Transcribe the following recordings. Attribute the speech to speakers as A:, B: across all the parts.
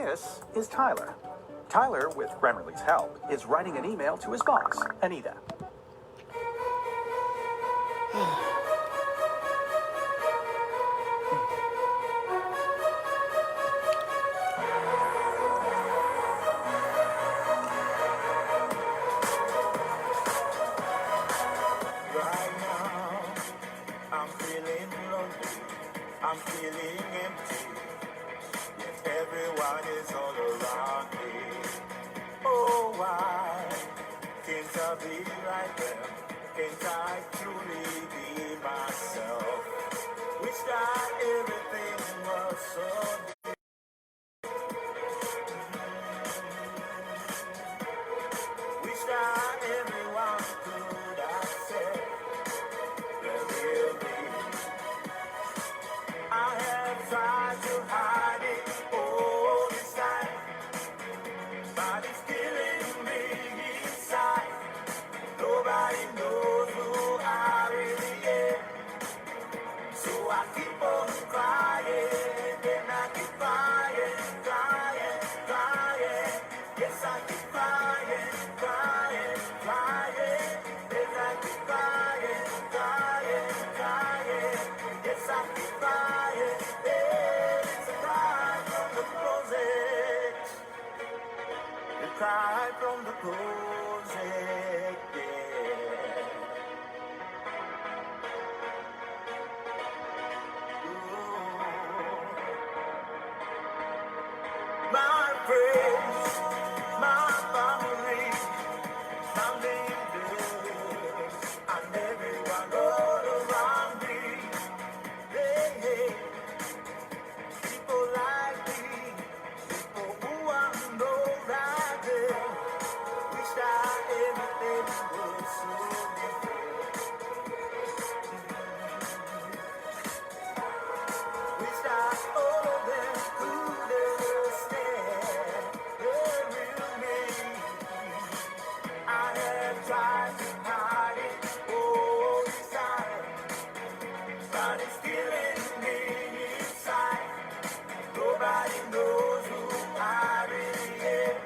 A: This is Tyler. Tyler, with Grammarly's help, is writing an email to his boss, Anita.
B: Right now, I'm feeling lonely, I'm feeling empty, yet everyone is all around me. Oh, why can't I be like them? Can't I truly be myself? Wish that everything was so wish that everyone could accept the real me. I have tried to hide it all this time, but it's killing me inside. Nobody knows who I really am, so I keep on crying, and I keep crying, crying, crying. Yes, I keep crying, crying, crying. Yes, I keep crying, crying, crying. Yes, I keep crying. It's a cry from the closet. The cry from the closet. Yeah. My friends, my family, my neighbors, and everyone all around me. Hey, people like me, people who I know right there. Wish that everything was so different. Wish that all of them could understand the real me. I have tried to hide it all this time, but it's killing me inside. Nobody knows who I really am,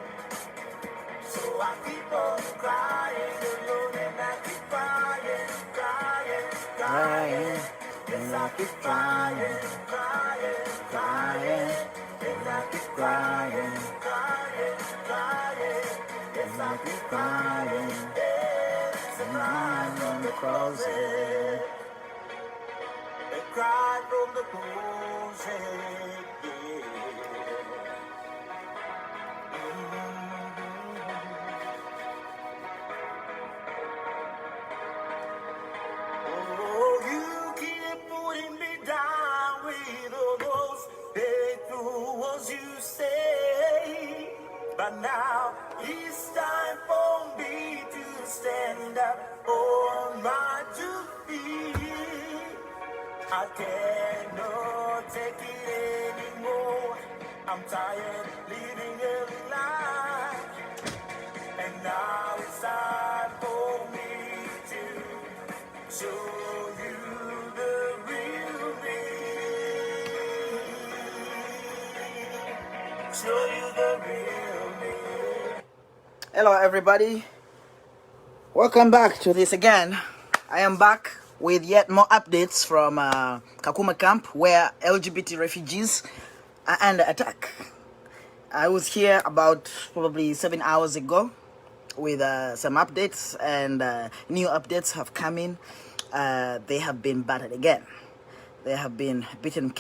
B: so I keep on crying alone, and I keep crying, crying, crying. Yes, I keep crying, crying, crying. Yes, I keep crying, crying, crying. Yes, I keep crying. It's a cry from the closet. A cry from the closet. Oh, you keep putting me down with all those hateful words you say. But now it's time for me to stand up on my 2 feet. I cannot take it anymore. I'm tired living a lie. And now it's time for me to show you the real me. Show you the real me.
C: Hello everybody, welcome back to this again. I am back with yet more updates from Kakuma Camp, where LGBT refugees are under attack. I was here about probably 7 hours ago with some updates, and new updates have come in. They have been battered again. They have been beaten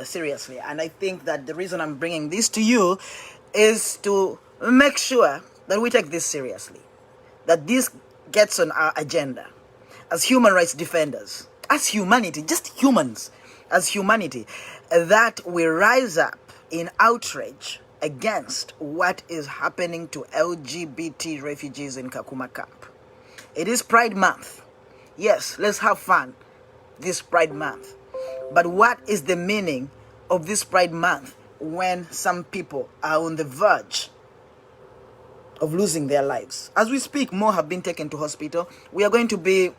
C: seriously, and I think that the reason I'm bringing this to you is to make sure that we take this seriously, that this gets on our agenda as human rights defenders, as humanity, just humans, as humanity, that we rise up in outrage against what is happening to LGBT refugees in Kakuma Camp. It is Pride Month. Yes, let's have fun this Pride Month. But what is the meaning of this Pride Month when some people are on the verge of losing their lives? As we speak, more have been taken to hospital. We are going to be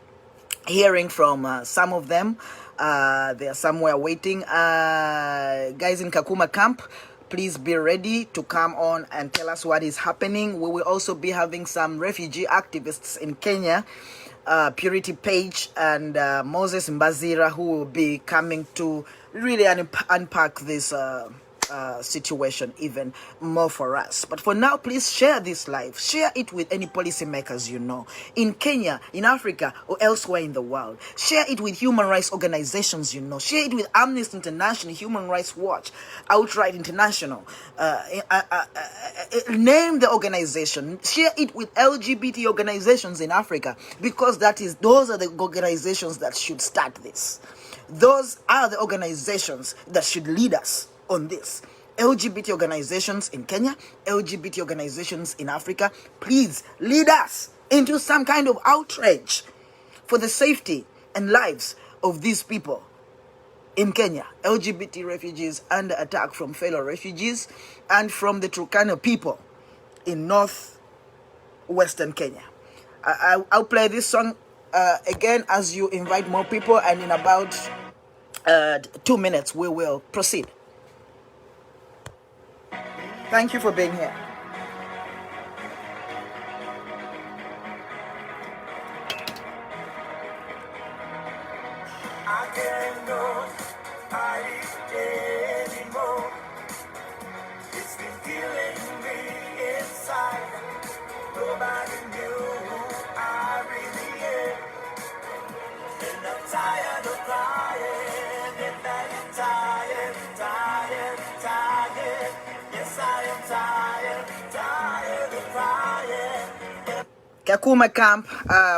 C: hearing from some of them. They are somewhere waiting. Guys in Kakuma Camp, please be ready to come on and tell us what is happening. We will also be having some refugee activists in Kenya, Purity Page and Moses Mbazira, who will be coming to really unpack this situation even more for us. But for now, please share this live. Share it with any policymakers you know in Kenya, in Africa, or elsewhere in the world. Share it with human rights organizations you know. Share it with Amnesty International, Human Rights Watch, Outrage International. Name the organization. Share it with LGBT organizations in Africa, because those are the organizations that should start this. Those are the organizations that should lead us on this. LGBT organizations in Kenya, LGBT organizations in Africa, please lead us into some kind of outrage for the safety and lives of these people in Kenya. LGBT refugees under attack from fellow refugees and from the Turkana people in northwestern Kenya. I'll play this song again as you invite more people, and in about 2 minutes we will proceed. Thank you for being here.
B: I cannot hide it anymore. It's been killing me inside. Nobody knew who I really am. And I'm tired of crying. And I'm tired, tired, tired. Yes, I am tired, tired of crying.
C: Kakuma Camp,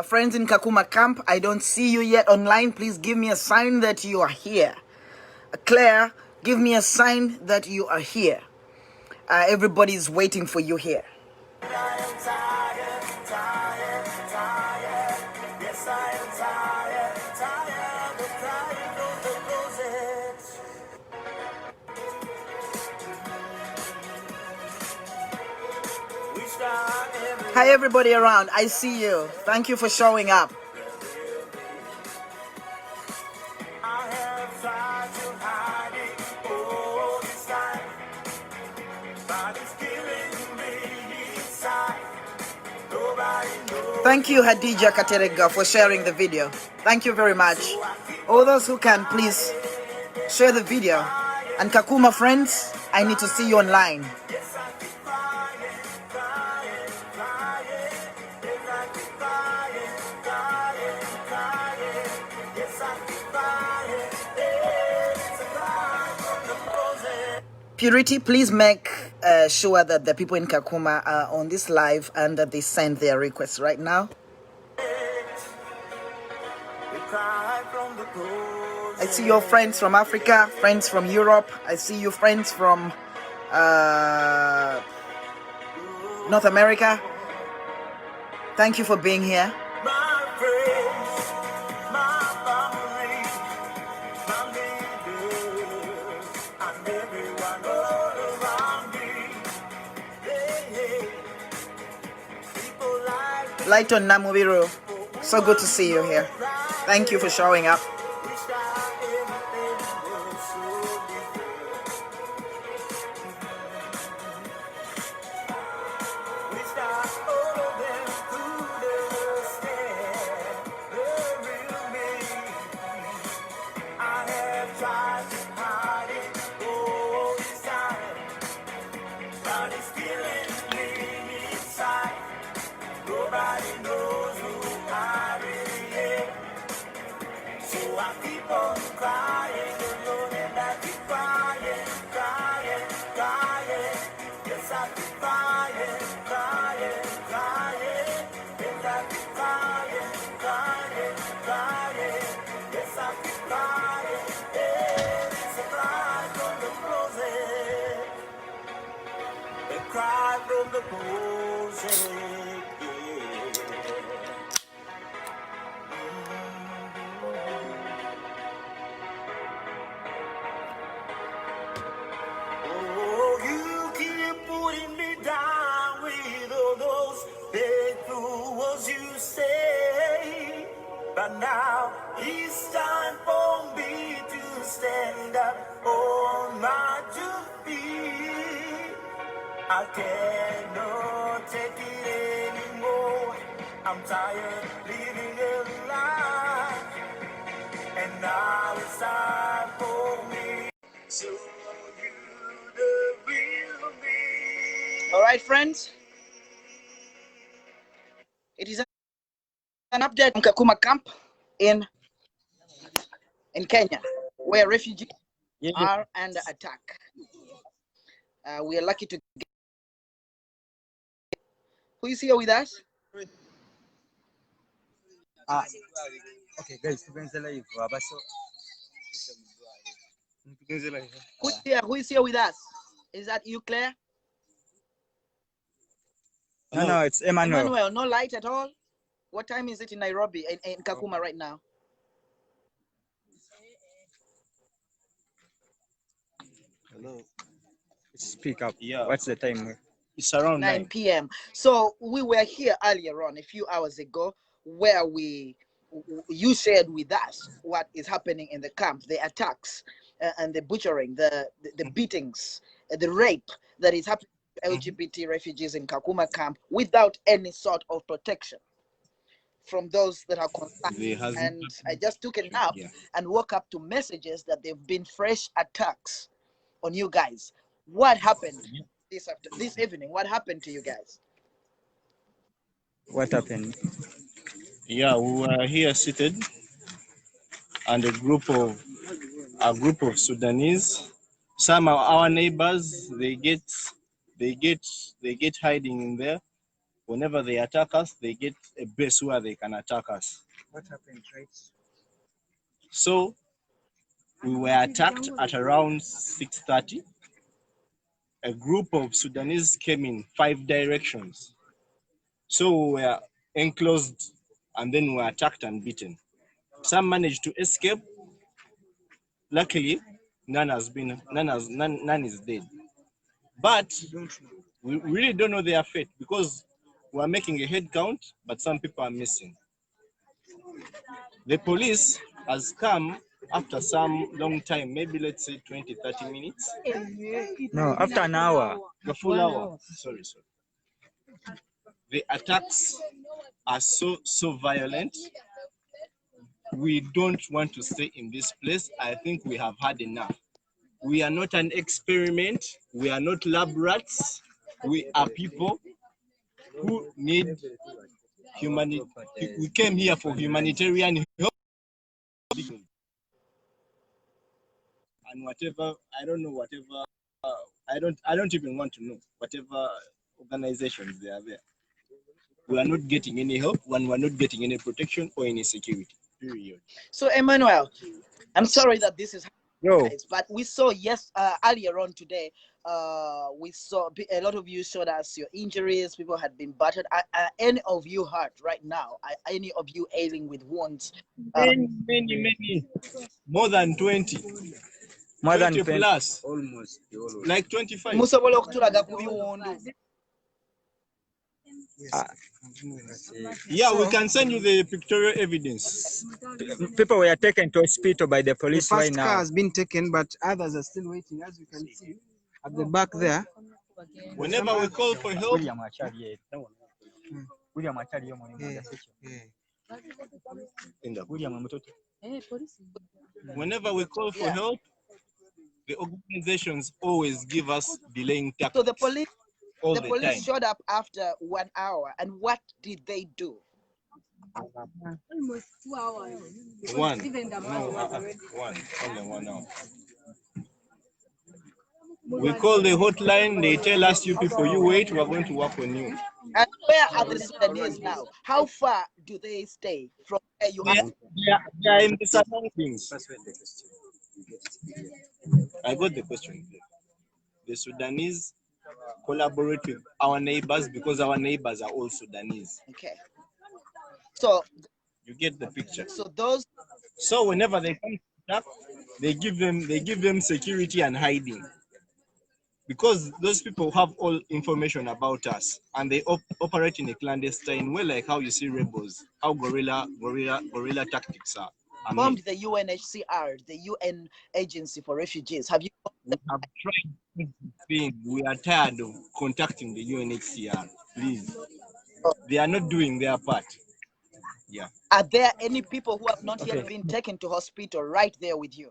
C: friends in Kakuma Camp, I don't see you yet online. Please give me a sign that you are here. Claire, give me a sign that you are here. Everybody's waiting for you here.
B: I am tired, tired, tired. Yes, I am tired, tired of crying from the closet. We start every
C: Hi everybody around, I see you. Thank you for showing up.
B: I have tried to hide it all this time, but it's killing me inside. Nobody knows.
C: Thank you, Hadija Katerega, for sharing the video. Thank you very much. All those who can, please share the video. And Kakuma friends, I need to see you online.
B: Yes, I keep crying, crying, crying. Yes, I keep crying, crying, crying. Yes, I keep crying. It's a cry from the closet.
C: Purity, please make sure that the people in Kakuma are on this live and that they send their requests right now.
B: We cry from the closet.
C: I see your friends from Africa, friends from Europe. I see you friends from North America. Thank you for being here.
B: My friends, my family, my neighbors, and everyone all around me. Hey, hey. People like
C: Lighton Namubiru, so good to see you here. Thank you for showing up.
B: we start everything was so different. We start all of them to understand the real me. I have tried to hide it all this time, but it's killing me inside. Nobody knows who I really am. So I keep on crying alone, and I keep crying, crying, crying. Yes, I keep crying, crying, crying. And I keep crying, crying, crying. Yes, I keep crying. It's a cry from the closet. A cry from the closet. Oh, you keep putting me down with all those hateful words you say, but now now. It's time for me to stand up on my 2 feet. I cannot take it anymore. I'm tired living a lie. And now it's time for me. So you the real me.
C: All right, friends. It is an update on Kakuma Camp in Kenya, where refugees are under attack. We are lucky to get. Who is here with us?
D: Okay, guys, live.
C: Who is here with us? Is that you, Claire?
D: No, it's Emmanuel.
C: Emmanuel, no light at all. What time is it in Nairobi, in Kakuma right now?
E: Hello.
D: Speak up.
E: Yeah.
D: What's the time?
E: It's around
C: 9 p.m. So we were here earlier on, a few hours ago, where you shared with us what is happening in the camp, the attacks and the butchering, the beatings, the rape that is happening to LGBT refugees in Kakuma camp without any sort of protection from those that are concerned. And I just took a nap and woke up to messages that there have been fresh attacks on you guys. What happened this evening? What happened to you guys?
D: What happened?
E: Yeah, we were here seated, and a group of Sudanese. Some are our neighbors. They get hiding in there. Whenever they attack us, they get a base where they can attack us.
D: What happened, right?
E: So we were attacked at around 6:30. A group of Sudanese came in 5 directions. So we were enclosed, and then we were attacked and beaten. Some managed to escape. Luckily, none is dead. But we really don't know their fate because we are making a head count, but some people are missing. The police has come after some long time, maybe let's say 20-30 minutes.
D: No, after an hour.
E: A full hour. Sorry. The attacks are so violent. We don't want to stay in this place. I think we have had enough. We are not an experiment. We are not lab rats. We are people who need humanity. We came here for humanitarian help. And whatever, I don't know, whatever, I don't even want to know, whatever organizations they are there. We are not getting any help, and we're not getting any protection or any security. Period.
C: So Emmanuel, I'm sorry that this is happening, but we saw earlier on today, we saw a lot of you showed us your injuries. People had been battered. Are any of you hurt right now? Are any of you ailing with wounds?
E: Many. More than 20.
D: More
E: 20
D: than 20.
E: plus. Almost. Like 25. Yeah, we can send you the pictorial evidence.
D: People were taken to hospital by the police right now.
F: The first car has been taken, but others are still waiting, as you can see at the back there.
E: Whenever we call for help, whenever we call for help, the organizations always give us delaying tactics.
C: So the police
E: time.
C: showed up after 1 hour, and what did they do?
G: Almost 2 hours.
E: Only 1 hour. We call the hotline, they tell us, you people, you wait, we're going to work on you.
C: And where are the Sudanese now? How far do they stay from where you are?
E: They are in the surroundings. I got the question. The Sudanese collaborate with our neighbors because our neighbors are all Sudanese.
C: Okay. So
E: you get the picture.
C: So
E: whenever they come to attack, they give them security and hiding. because those people have all information about us, and they operate in a clandestine way, like how you see rebels, how guerrilla tactics are. I mean,
C: Formed the UNHCR, the UN Agency for Refugees. Have you?
E: we have tried things. We are tired of contacting the UNHCR. Please, they are not doing their part. Yeah.
C: Are there any people who have not
D: Okay.
C: yet been taken to hospital right there with you?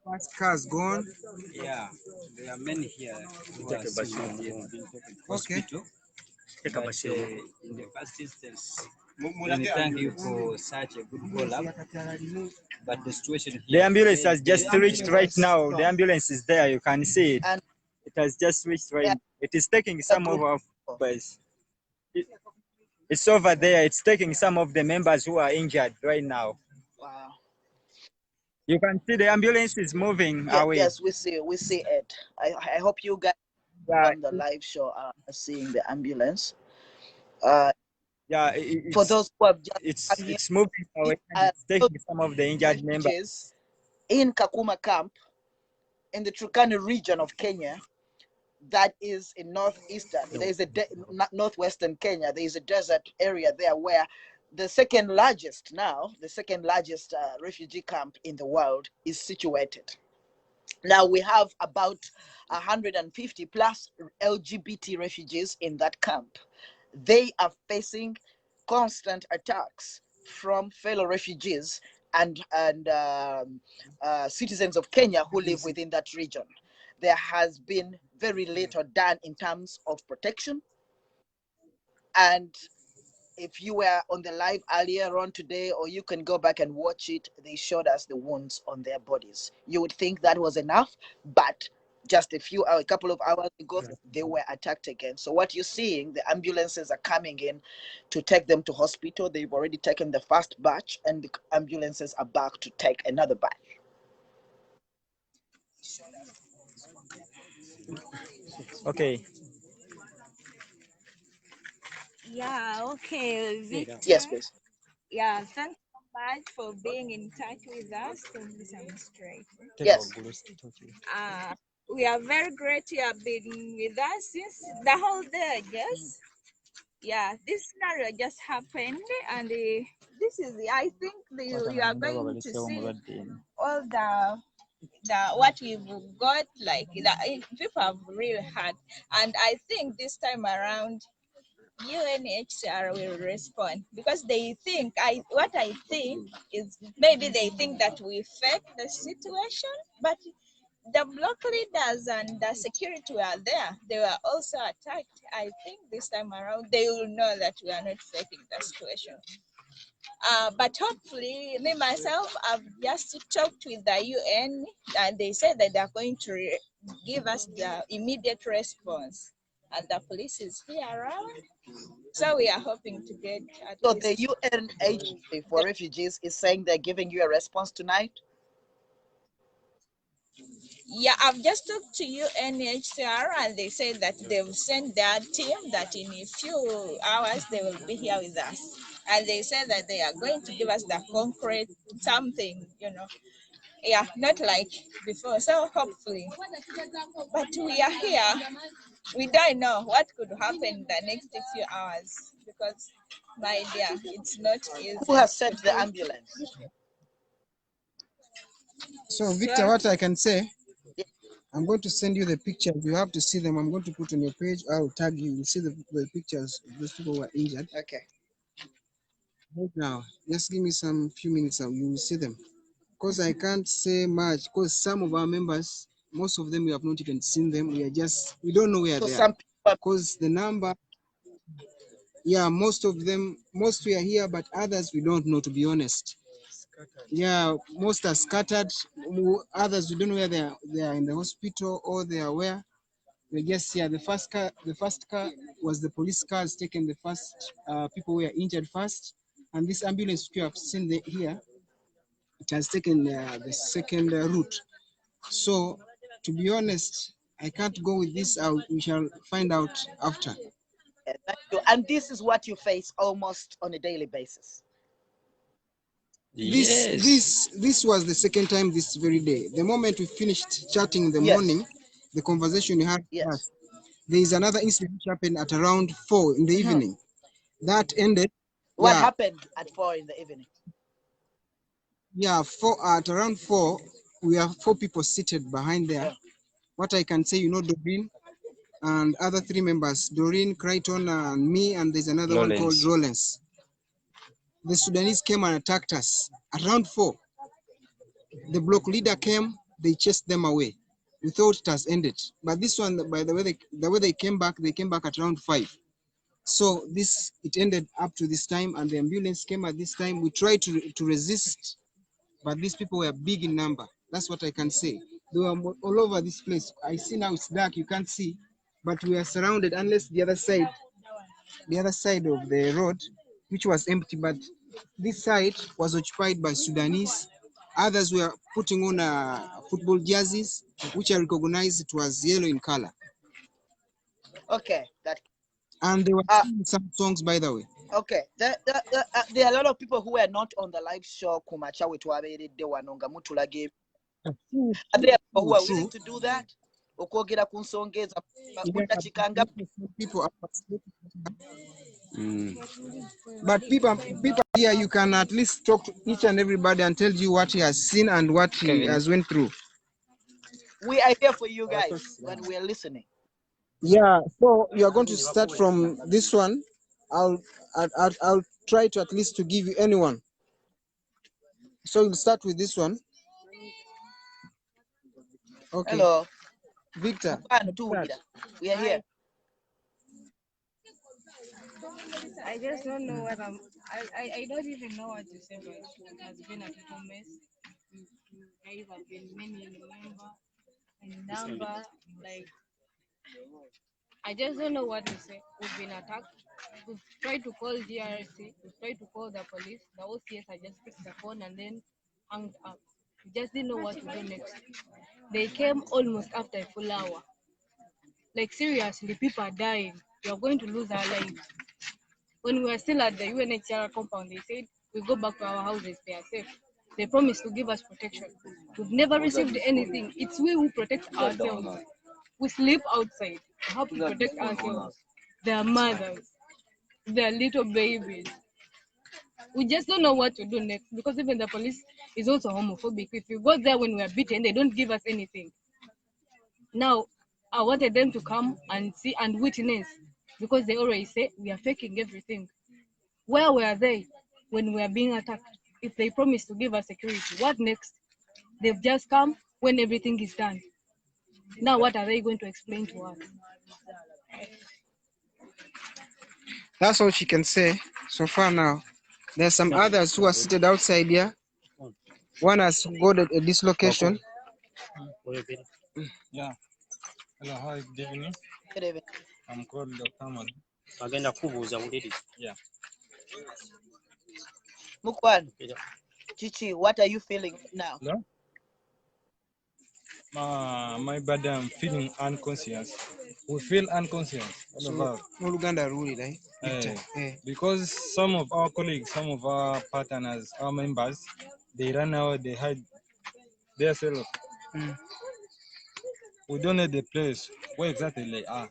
F: First car's gone.
G: Yeah, there are many here who are still not yet been taken to hospital. But in the first instance, we thank you for such a good call-up. But the situation
D: The
G: here,
D: ambulance has just reached right now. The ambulance is there. You can see it.
C: And
D: It has just reached right
C: yeah,
D: now. It is taking
C: a
D: some of
C: group
D: our
C: of people.
D: members. It's over there. It's taking some of the members who are injured right now.
C: Wow.
D: You can see the ambulance is moving
C: Yeah,
D: away.
C: yes, we see it. I hope you guys
D: Yeah,
C: on the live show are seeing the ambulance. Uh,
D: yeah.
C: for those who have just come here,
D: It's moving
C: these
D: away. And
C: are
D: it's taking some of the injured members.
C: refugees in Kakuma Camp in the Turkana region of Kenya. That is in northeastern. There is northwestern Kenya. There is a desert area there where the second largest refugee camp in the world is situated. Now we have about 150 plus LGBT refugees in that camp. They are facing constant attacks from fellow refugees and citizens of Kenya who live within that region. There has been very little done in terms of protection. And if you were on the live earlier on today, or you can go back and watch it, they showed us the wounds on their bodies. You would think that was enough, but just a couple of hours ago, they were attacked again. So what you're seeing, the ambulances are coming in to take them to hospital. They've already taken the first batch, and the ambulances are back to take another batch.
D: Okay.
H: Yeah, okay, Victor.
C: Yes, please.
H: Yeah, thanks so much for being in touch with us to demonstrate.
C: Yes.
H: We are very great you have been with us since the whole day, I guess. Yeah, this scenario just happened, and this is, I think, you are going to see all the what we've got, like people have really had, and I think this time around UNHCR will respond because they think what I think is maybe they think that we fake the situation, but the block leaders and the security were there. They were also attacked. I think this time around they will know that we are not faking the situation. But hopefully, me myself, I've just talked with the UN, and they said that they're going to give us the immediate response, and the police is here around. So we are hoping to get at
C: So
H: least.
C: the UN Agency for Refugees is saying they're giving you a response tonight?
H: Yeah, I've just talked to UNHCR, and they said that they've sent their team that in a few hours they will be here with us. And they said that they are going to give us the concrete something, Yeah, not like before. So hopefully. But we are here. We don't know what could happen in the next few hours because, my dear, it's not easy.
C: Who has sent the ambulance?
F: So, Victor, what I can say, I'm going to send you the pictures. You have to see them. I'm going to put on your page. I'll tag you. You'll see the pictures of those people who are injured.
C: Okay.
F: Right now, just give me some few minutes and you will see them. Because I can't say much, because some of our members, most of them we have not even seen them. We don't know where
C: So
F: they are.
C: some people,
F: Because the number, most we are here, but others we don't know, to be honest. Yeah, most are scattered. Others we don't know where they are. They are in the hospital or they are where. We just here. The first car was the police cars taking the first people who were injured first, and this ambulance you have seen here, it has taken the second route. So, to be honest, I can't go with this. We shall find out after.
C: thank you. And this is what you face almost on a daily basis.
F: This was the second time this very day. The moment we finished chatting in the
C: Yes.
F: morning, the conversation you had with
C: Yes.
F: us. There is another incident which happened at around 4 in the evening. That ended.
C: What
F: Yeah,
C: happened at 4 in the evening?
F: yeah, at around 4, we have 4 people seated behind there.
C: Yeah.
F: What I can say, Doreen and other 3 members, Doreen, Crichton, and me, and there's another one called Rollins. The Sudanese came and attacked us around 4. The block leader came, they chased them away. We thought it has ended. But this one, by the way they came back at around 5. So it ended up to this time, and the ambulance came at this time. We tried to resist, but these people were big in number. That's what I can say. They were all over this place. I see now it's dark, you can't see, but we are surrounded, unless the other side of the road, which was empty, but this side was occupied by Sudanese. Others were putting on football jerseys, which I recognized it was yellow in color.
C: Okay.
F: And they were singing some songs, by the way.
C: Okay. There are a lot of people who were not on the live show. Kumacha wetwabeeredde wano nga mutulaga. Are there people who are willing to do that? Okwogera ku nsonga ezo mudakiika nga
F: people but people here, you can at least talk to each and everybody and tell you what he has seen and what he has went through.
C: we are here for you guys when we are listening.
F: Yeah, so you are going to start from this one. I'll try to at least to give you anyone. So we'll start with this one. Okay.
C: Hello.
F: Victor.
C: We are here.
I: I just don't know what I don't even know what to say, but it has been a total mess. Guys have been many in number, like, I just don't know what to say. We've been attacked. We've tried to call GRC. We've tried to call the police. The OCS I just picked the phone and then hung up. We just didn't know what to do next. They came almost after a full hour. Like, seriously, people are dying. We are going to lose our lives. When we were still at the UNHCR compound, they said we go back to our houses, they are safe. They promised to give us protection. We've never received anything. It's we who protect ourselves. We sleep outside. We have to protect ourselves. Their mothers, their little babies. We just don't know what to do next, because even the police is also homophobic. If you go there when we are beaten, they don't give us anything. Now, I wanted them to come and see and witness, because they already say we are faking everything. Where were they when we are being attacked? If they promised to give us security, what next? They've just come when everything is done. Now, what are they going to explain to us?
F: That's all she can say so far now. There are some others who are seated outside here. One has got a dislocation.
J: Yeah. Hello, hi, good evening.
C: Good evening.
J: I'm called Kakuma. Yeah.
C: Mukwan, Chichi, what are you feeling now?
J: Hello? My body, I'm feeling unconscious. We feel unconscious. All because some of our colleagues, some of our partners, our members, they run out, they hide themselves. We don't know the place where exactly they are.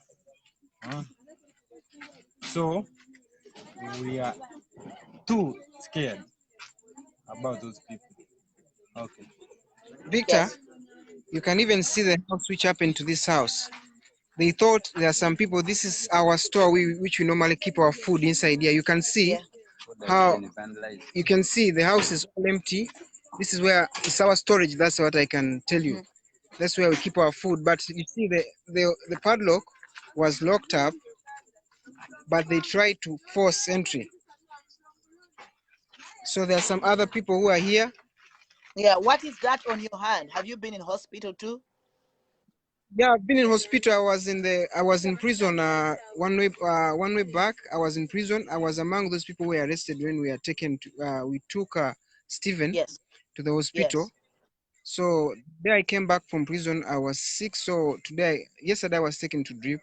J: So we are too scared about those people. Okay.
F: Victor, you can even see the house which happened to this house. They thought there are some people, this is our store which we normally keep our food inside here. You can see how, you can see the house is all empty. This is where it's our storage, that's what I can tell you. That's where we keep our food. But you see the padlock was locked up, but they tried to force entry. So there are some other people who are here.
C: Yeah, what is that on your hand? Have you been in hospital too?
F: Yeah, I've been in hospital. I was in prison one way back. I was in prison. I was among those people who were arrested when we are taken to, we took Stephen to the hospital.
C: Yes.
F: So there I came back from prison. I was sick. So yesterday I was taken to drip.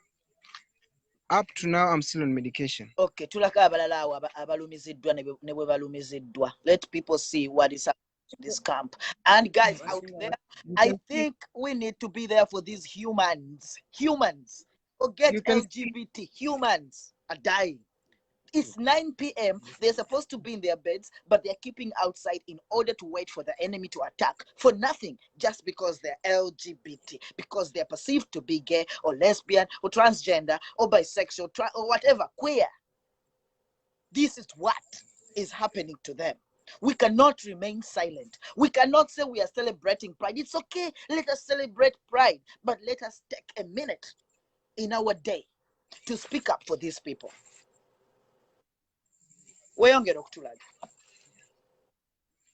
F: Up to now, I'm still on medication.
C: Okay, tulaka abalala awo abalumiziddwa ne bwe balumiziddwa. Let people see what is happening. this camp. And guys out there, I think we need to be there for these humans. Humans. Forget LGBT. Humans are dying. It's 9 p.m. They're supposed to be in their beds, but they're keeping outside in order to wait for the enemy to attack for nothing, just because they're LGBT, because they're perceived to be gay or lesbian or transgender or bisexual or whatever, queer. This is what is happening to them. We cannot remain silent. We cannot say we are celebrating Pride. It's okay. Let us celebrate Pride, but let us take a minute in our day to speak up for these people.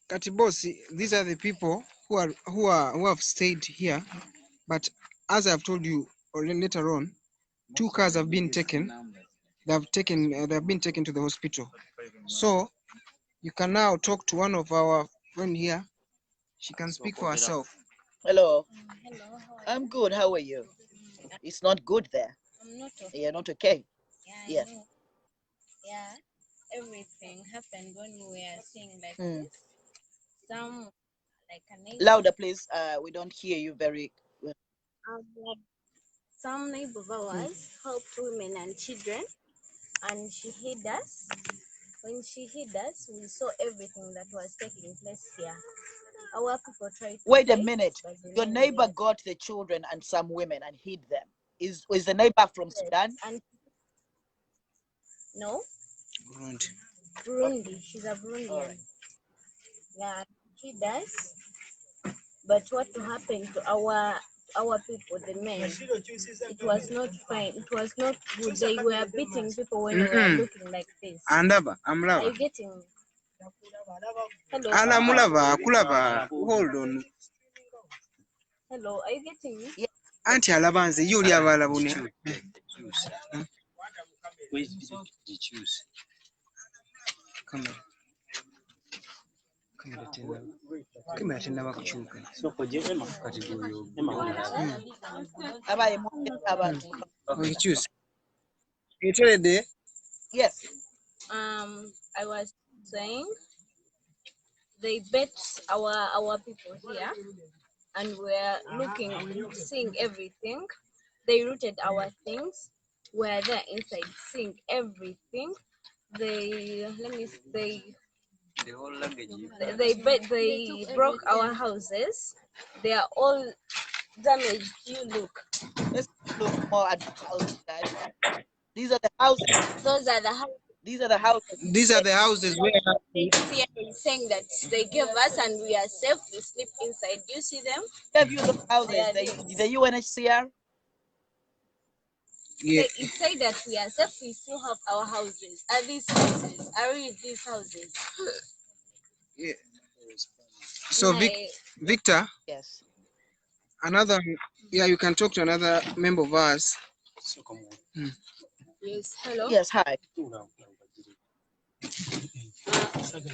F: Kati boss, these are the people who have stayed here, but as I've told you later on, 2 cars have been taken. They have been taken to the hospital. So you can now talk to one of our friends here. She can speak for herself.
C: Hello.
I: Hello.
C: I'm good. How are you? It's not good there.
I: I'm not okay.
C: You're not okay.
I: Yeah. Yeah. Everything happened when we were seeing like this. Some like a neighbor.
C: Louder, please. We don't hear you very well.
I: Like some neighbor of ours helped women and children, and she hid us. When she hid us, we saw everything that was taking place here. Our people tried to
C: Wait a
I: fight,
C: minute. Your neighbor got the children and some women and hid them. Is the neighbor from Sudan?
I: And no.
F: Burundi.
I: She's a Burundian. Right. Yeah, she does. But what happened to our people, the men, it was not fine. It was not good. They were beating people when we were looking like this. Are you getting me? Hello.
F: Hold on.
I: Hello, are you getting me?
C: Yeah.
F: Auntie Alabanze, you are
C: Yes.
I: I was saying they bet our people here, and we're seeing everything. They rooted our things. We're there inside, seeing everything. They broke our houses. They are all damaged. You look.
C: Let's look more at the houses, guys. These are the houses.
I: Those are the houses.
C: These are the houses.
F: These are the houses where
I: saying that they gave us and we are safe. We sleep inside. Do you see them?
C: Have you those houses? The UNHCR?
F: Yeah.
I: It said that we are safe. We still have our houses. Are these houses? Are these houses?
F: Yeah. So Victor.
C: Yes.
F: You can talk to another member of us.
I: Yes. Hello.
C: Yes. Hi.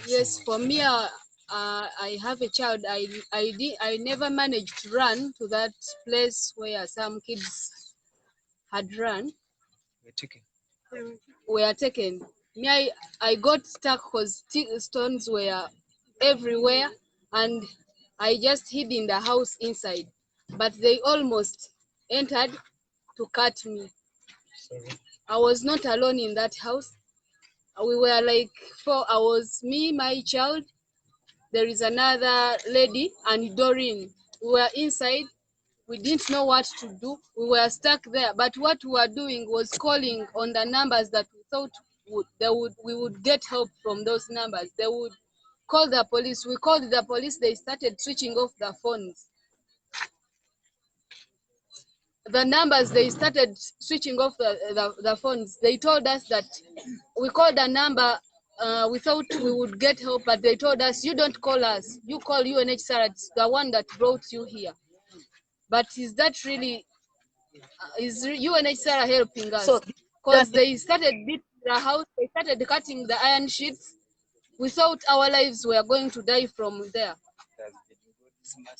K: Yes, for me, I have a child. I never managed to run to that place where some kids had run. Were taken. Me, I got stuck because stones were everywhere, and I just hid in the house inside. But they almost entered to cut me. I was not alone in that house. We were like 4. I was me, my child. There is another lady and Doreen. We were inside. We didn't know what to do. We were stuck there. But what we were doing was calling on the numbers that we thought we would get help from those numbers. They would call the police. We called the police. They started switching off the phones. The numbers, they started switching off the phones. They told us that we called a number. We thought we would get help, but they told us, you don't call us. You call UNHCR. It's the one that brought you here. But is that really, is UNHCR helping us? Because they started beating the house. They started cutting the iron sheets. We thought our lives were going to die from there.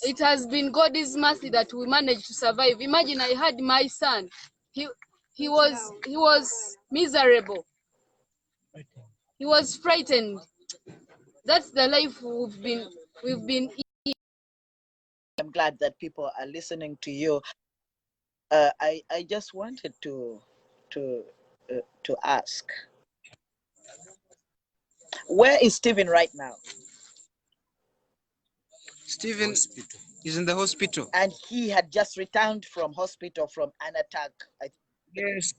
K: It has been God's mercy that we managed to survive. Imagine I had my son. He was miserable. He was frightened. That's the life we've been We've been.
C: I'm glad that people are listening to you. I just wanted to ask, where is Stephen right now?
F: Stephen is in the hospital.
C: And he had just returned from hospital from an attack.
F: Yes,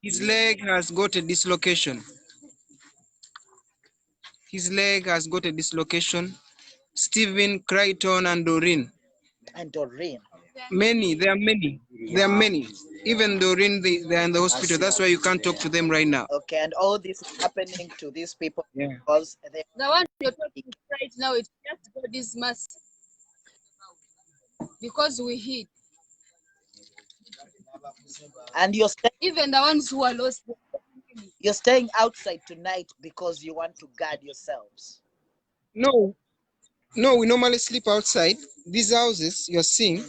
F: his leg has got a dislocation. His leg has got a dislocation. Stephen, Crichton, and Doreen.
C: And Doreen.
F: Many, there are many. There are many. Even Doreen, they're in the hospital. That's why you can't talk to them right now.
C: Okay, and all this is happening to these people because they...
K: The one you're talking right now, it's just God is mercy. Because we hid.
C: And you're
K: even the ones who are lost.
C: You're staying outside tonight because you want to guard yourselves.
F: No, we normally sleep outside. These houses you're seeing,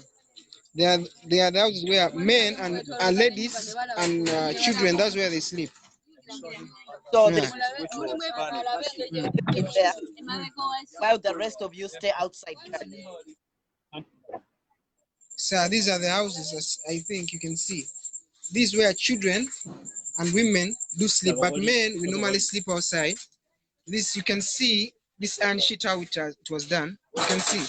F: they are the houses where men and ladies and children, that's where they sleep.
C: So
F: Yeah.
C: In there, while the rest of you stay outside.
F: So these are the houses, as I think you can see. These where children and women do sleep, but men, we normally sleep outside. This, you can see this iron sheet, how it was done. You can see.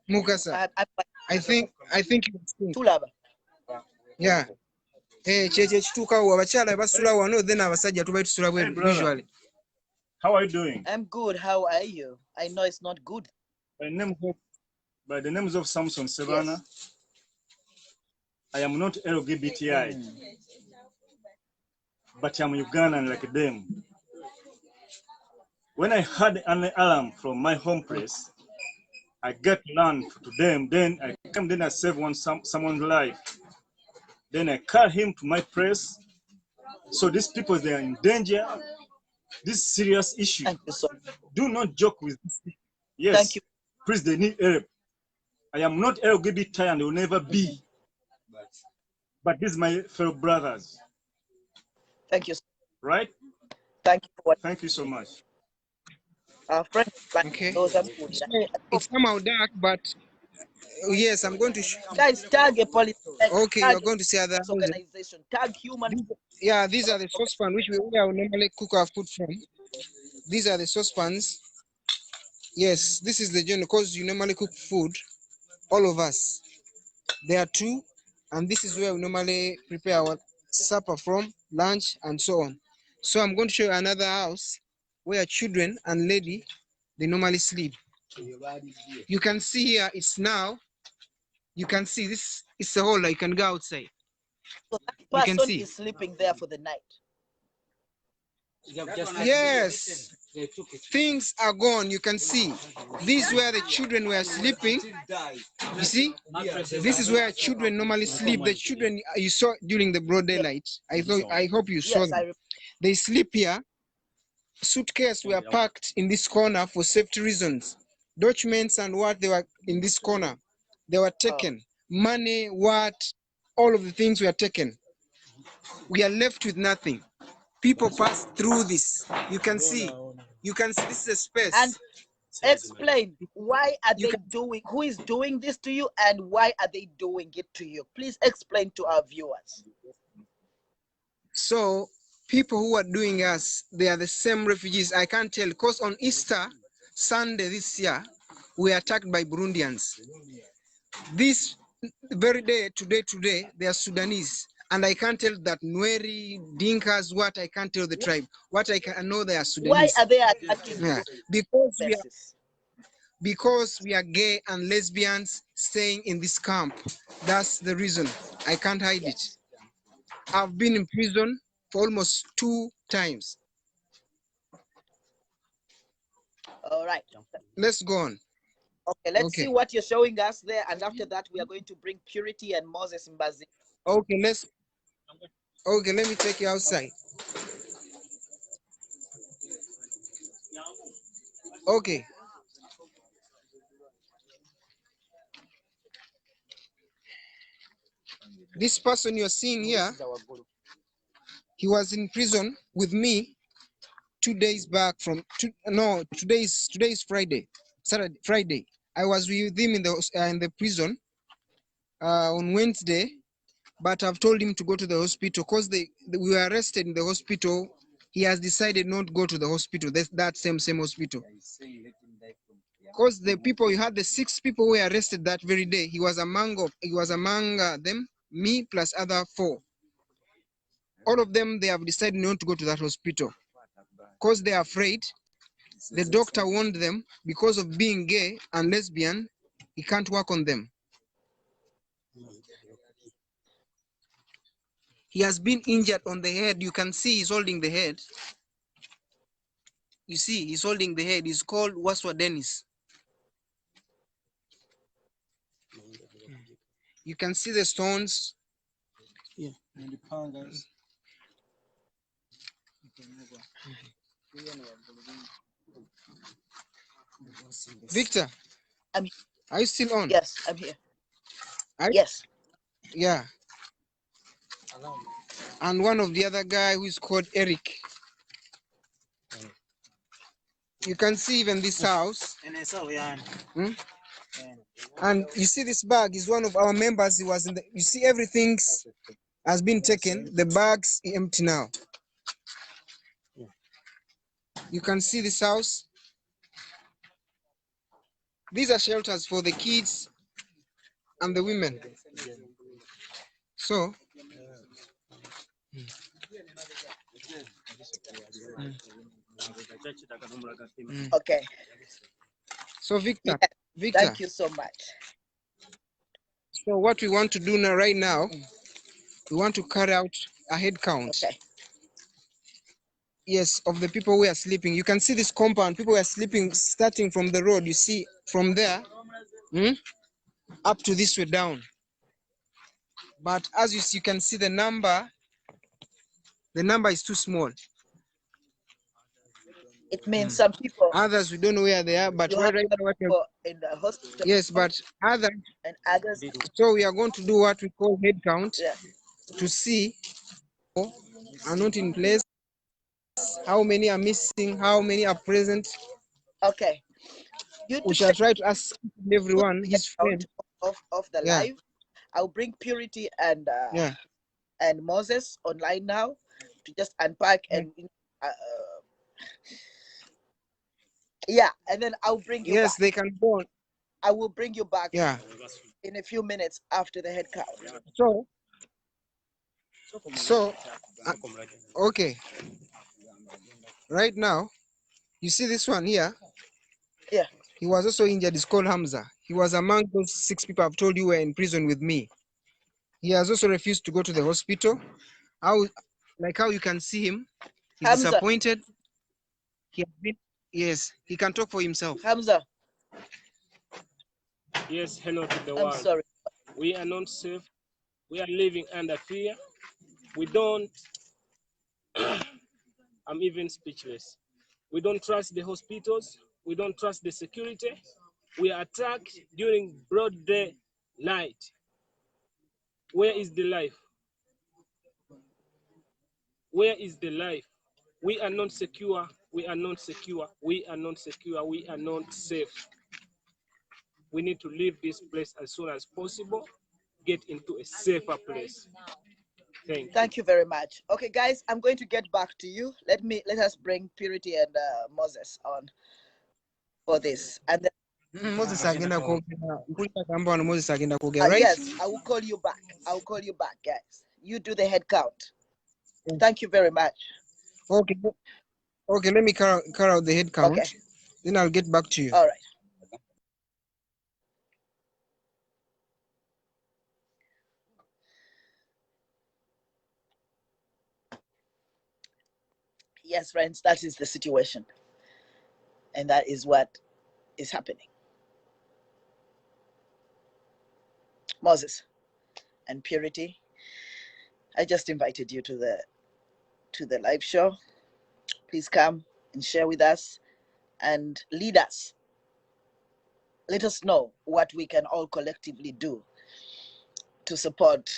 F: Mukasa, I think you can see. Yeah. Usually.
L: How are you doing?
C: I'm good. How are you? I know it's not good.
L: By the names of Samson Savannah, yes. I am not LGBTI, but I'm Ugandan like them. When I had an alarm from my home place, I got land to them. Then I came, then I saved someone's life. Then I called him to my place. So these people, they are in danger. This serious issue. Do not joke with this. Yes. Thank you. Please, they need help. I am not LGBTI and will never be. But these are my fellow brothers.
C: Thank you.
L: Right?
C: Thank you.
L: Thank you so much.
C: Friend,
F: okay. It's somehow dark, but yes, I'm going to.
C: Guys, tag a police.
F: Okay, you're going to see other
C: organization. Tag human.
F: Yeah, these are the saucepans which we normally cook our food from. These are the saucepans. Yes, this is the journey because you normally cook food. All of us. There are two, and this is where we normally prepare our supper from, lunch, and so on. So I'm going to show you another house where children and lady, they normally sleep. You can see here, it's now, you can see this, it's a hole, you can go outside.
C: So that person is sleeping there for the night.
F: Yes, things are gone. You can see this is where the children were sleeping. You see, this is where children normally sleep. The children you saw during the broad daylight. I hope you saw them. They sleep here. Suitcases were packed in this corner for safety reasons. Documents and what they were in this corner, they were taken. Money, what, all of the things were taken. We are left with nothing. People pass through this. You can see this is a space.
C: And explain, why are they doing, who is doing this to you and why are they doing it to you? Please explain to our viewers.
F: So people who are doing us, they are the same refugees. I can't tell because on Easter Sunday this year, we were attacked by Burundians. This very day, today, they are Sudanese. And I can't tell that Nweri, Dinkas, what I can't tell the tribe. What I know they are Sudanese.
C: Why are they attacking?
F: Yeah. Because we are gay and lesbians staying in this camp. That's the reason. I can't hide it. I've been in prison for almost 2 times.
C: All right.
F: Let's go on.
C: Okay, let's see what you're showing us there. And after that, we are going to bring Purity and Moses Mbazi.
F: Okay, let me take you outside. Okay. This person you're seeing here, he was in prison with me 2 days back from today's Friday, Friday. I was with him in the prison on Wednesday, but I've told him to go to the hospital because we were arrested in the hospital. He has decided not to go to the hospital. That same hospital. Because the people, you had the 6 people who were arrested that very day. He was among them, me plus other 4. All of them, they have decided not to go to that hospital because they are afraid. The doctor warned them because of being gay and lesbian, he can't work on them. He has been injured on the head. You can see he's holding the head. You see, he's holding the head. He's called Waswa Dennis. You can see the stones. Yeah. Victor, are you still on?
C: Yes, I'm here. Yes.
F: Yeah. And one of the other guy who is called Eric. You can see even this house. And you see this bag is one of our members. He was in the, you see everything has been taken. The bag's empty now. You can see this house. These are shelters for the kids and the women. So,
C: Okay.
F: So Victor,
C: Thank you so much.
F: So what we want to do now, right now, we want to carry out a head count.
C: Okay.
F: Yes, of the people who are sleeping. You can see this compound. People are sleeping starting from the road. You see from there up to this way down. But as you see, you can see the number is too small.
C: It means some people.
F: Others, we don't know where they are, but
C: You have
F: right now,
C: people in the hospital.
F: yes, but others,
C: and others.
F: So we are going to do what we call head count
C: Yeah.
F: to see who are not in place, how many are missing, how many are present.
C: Okay.
F: We shall try to ask everyone his friend
C: of the live. I'll bring Purity and Moses online now to just unpack and and then I'll bring you back.
F: Yes, they can go on.
C: I will bring you back
F: in
C: a few minutes after the head count.
F: So okay. Right now, you see this one here?
C: Yeah.
F: He was also injured. He's called Hamza. He was among those 6 people I've told you were in prison with me. He has also refused to go to the hospital. How you can see him, he's
C: Hamza.
F: disappointed. He has been, yes, he can talk for himself.
C: Hamza.
M: Yes, hello to the
C: I'm
M: world.
C: sorry.
M: We are not safe. We are living under fear. We don't, I'm even speechless. We don't trust the hospitals. We don't trust the security. We are attacked during broad day night. Where is the life? Where is the life? We are not secure. We are not secure. We are not secure. We are not safe. We need to leave this place as soon as possible, get into a safer place.
C: Thank you very much. Okay, guys, I'm going to get back to you. Let us bring Purity and Moses on for this, and then
F: Moses agenda Moses agenda right?
C: Yes, I will call you back. I'll call you back, guys. You do the head count. Thank you very much.
F: Okay. Okay, let me carry out the head count.
C: Okay.
F: Then I'll get back to you.
C: All right. Yes, friends, that is the situation. And that is what is happening. Moses and Purity, I just invited you to the live show. Please come and share with us and lead us. Let us know what we can all collectively do to support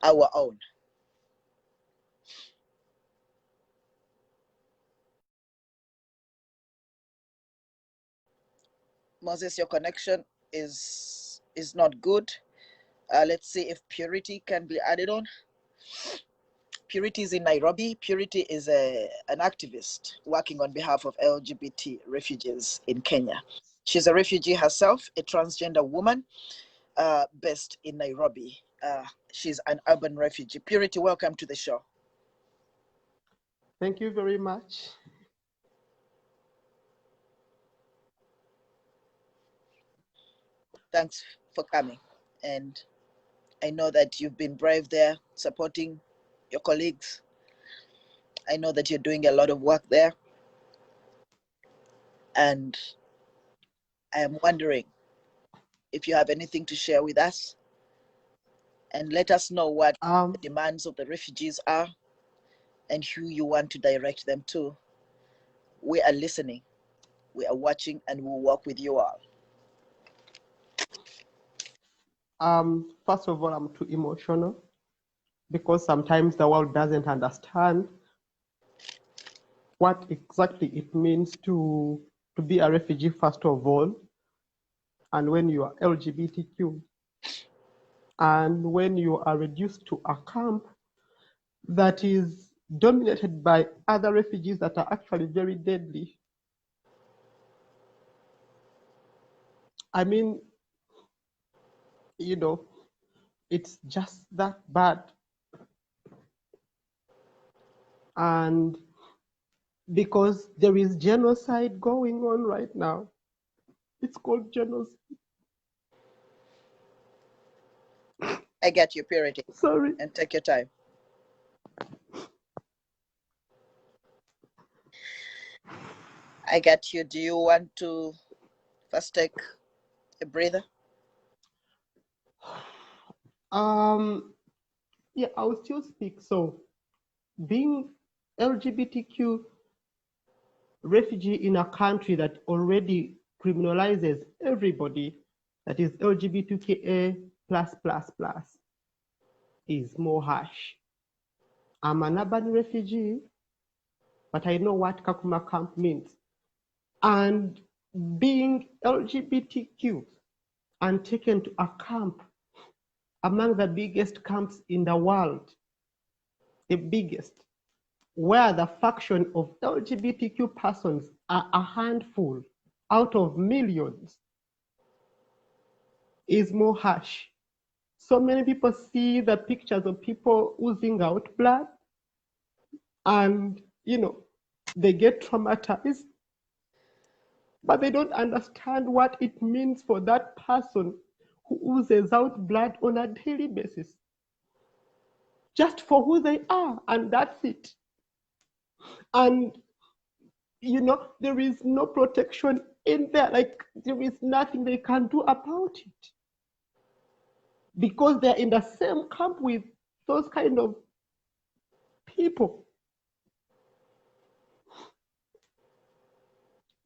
C: our own. Moses, your connection is not good. Let's see if Purity can be added on. Purity is in Nairobi. Purity is an activist working on behalf of LGBT refugees in Kenya. She's a refugee herself, a transgender woman based in Nairobi. She's an urban refugee. Purity, welcome to the show.
N: Thank you very much.
C: Thanks for coming. And I know that you've been brave there supporting your colleagues. I know that you're doing a lot of work there. And I am wondering if you have anything to share with us and let us know what the demands of the refugees are and who you want to direct them to. We are listening, we are watching, and we'll work with you all.
N: First of all, I'm too emotional because sometimes the world doesn't understand what exactly it means to be a refugee, first of all, and when you are LGBTQ, and when you are reduced to a camp that is dominated by other refugees that are actually very deadly. I mean, you know, it's just that bad. And because there is genocide going on right now. It's called genocide.
C: I get you, Purity.
N: Sorry.
C: And take your time. I get you. Do you want to first take a breather?
N: Yeah, I will still speak. So, being LGBTQ refugee in a country that already criminalizes everybody, that is LGBTQA plus, is more harsh. I'm an urban refugee, but I know what Kakuma Camp means. And being LGBTQ and taken to a camp, among the biggest camps in the world, the biggest, where the faction of LGBTQ persons are a handful out of millions, is more harsh. So many people see the pictures of people oozing out blood and, they get traumatized, but they don't understand what it means for that person who oozes out blood on a daily basis, just for who they are, and that's it. And there is no protection in there, like there is nothing they can do about it, because they're in the same camp with those kind of people.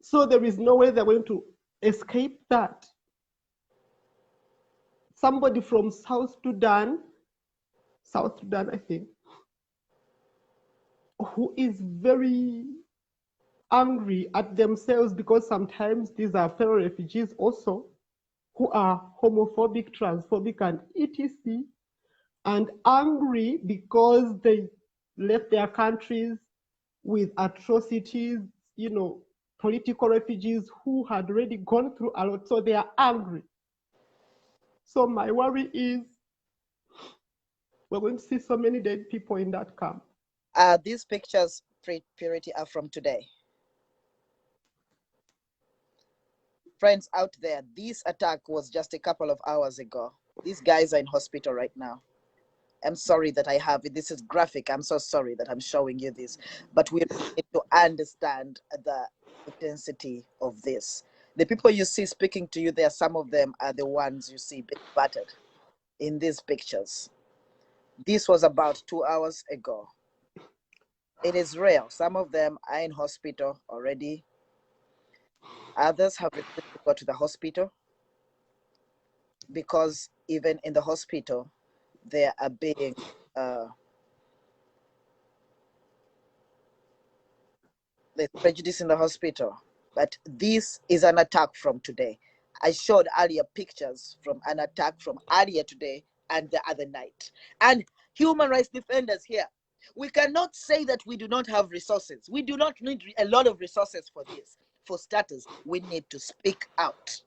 N: So there is no way they're going to escape that. Somebody from South Sudan, I think, who is very angry at themselves, because sometimes these are fellow refugees also, who are homophobic, transphobic, and etc., and angry because they left their countries with atrocities, political refugees who had already gone through a lot, so they are angry. So my worry is we're going to see so many dead people in that camp.
C: These pictures, Purity, are from today. Friends out there, this attack was just a couple of hours ago. These guys are in hospital right now. I'm sorry that I have it. This is graphic. I'm so sorry that I'm showing you this. But we need to understand the intensity of this. The people you see speaking to you there, some of them are the ones you see being battered in these pictures. This was about 2 hours ago. It is real. Some of them are in hospital already. Others have refused to go to the hospital because even in the hospital, they are being there's prejudice in the hospital. But this is an attack from today. I showed earlier pictures from an attack from earlier today and the other night. And human rights defenders here, we cannot say that we do not have resources. We do not need a lot of resources for this. For starters, we need to speak out.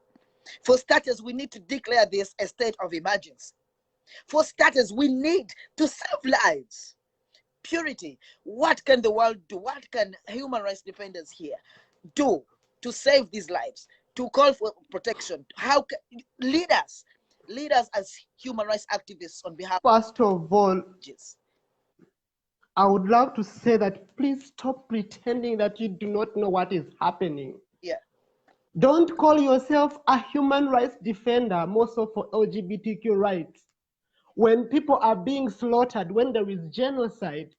C: For starters, we need to declare this a state of emergency. For starters, we need to save lives. Purity, what can the world do? What can human rights defenders here do to save these lives, to call for protection? How can lead us as human rights activists on behalf
N: First of all, I would love to say that please stop pretending that you do not know what is happening.
C: Yeah.
N: Don't call yourself a human rights defender, more so for LGBTQ rights. When people are being slaughtered, when there is genocide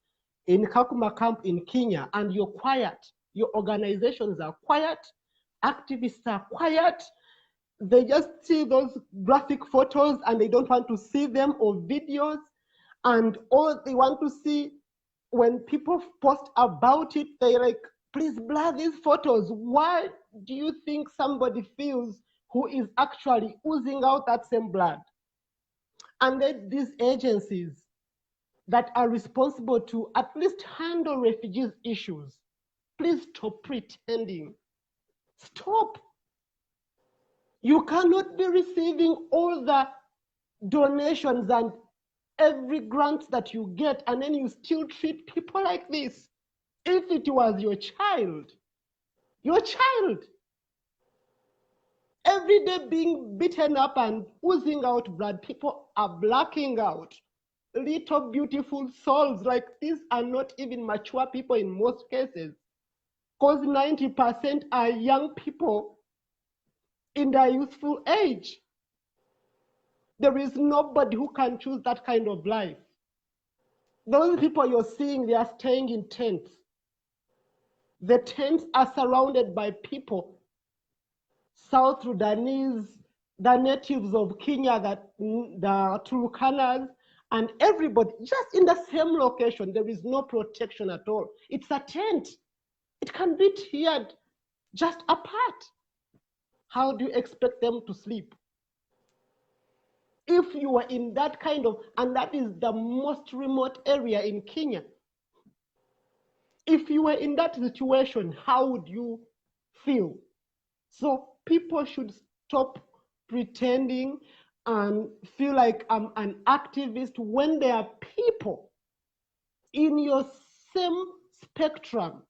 N: in Kakuma Camp in Kenya, and you're quiet, your organizations are quiet, activists are quiet, they just see those graphic photos and they don't want to see them or videos, and all they want to see when people post about it, they're like, please blur these photos. Why do you think somebody feels who is actually oozing out that same blood? And then these agencies that are responsible to at least handle refugees issues, please stop pretending. Stop. You cannot be receiving all the donations and every grant that you get, and then you still treat people like this. If it was your child, every day being beaten up and oozing out blood, people are blacking out. Little beautiful souls like these are not even mature people in most cases, because 90% are young people in their youthful age. There is nobody who can choose that kind of life. Those people you're seeing, they are staying in tents. The tents are surrounded by people, South Sudanese, the natives of Kenya, the Turkanas, and everybody, just in the same location. There is no protection at all. It's a tent. It can be tiered just apart. How do you expect them to sleep? If you are in that kind of, and that is the most remote area in Kenya, if you were in that situation, how would you feel? So people should stop pretending and feel like I'm an activist when there are people in your same spectrum,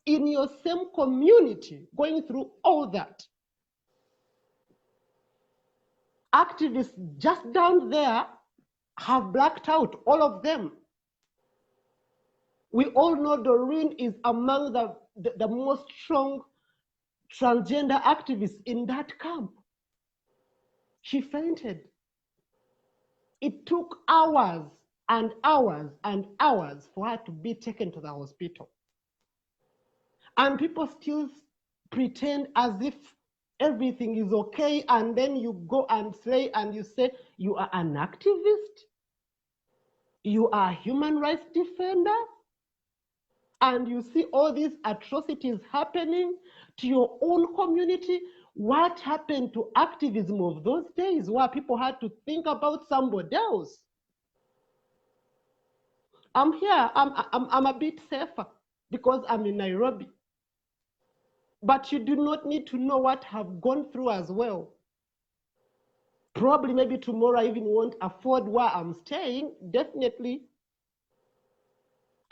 N: in your same community, going through all that. Activists just down there have blacked out, all of them. We all know Doreen is among the most strong transgender activists in that camp. She fainted. It took hours and hours and hours for her to be taken to the hospital. And people still pretend as if everything is okay, and then you go and say, you are an activist, you are a human rights defender, and you see all these atrocities happening to your own community. What happened to activism of those days where people had to think about somebody else? I'm here, I'm a bit safer because I'm in Nairobi. But you do not need to know what I've gone through as well. Probably maybe tomorrow I even won't afford where I'm staying, definitely.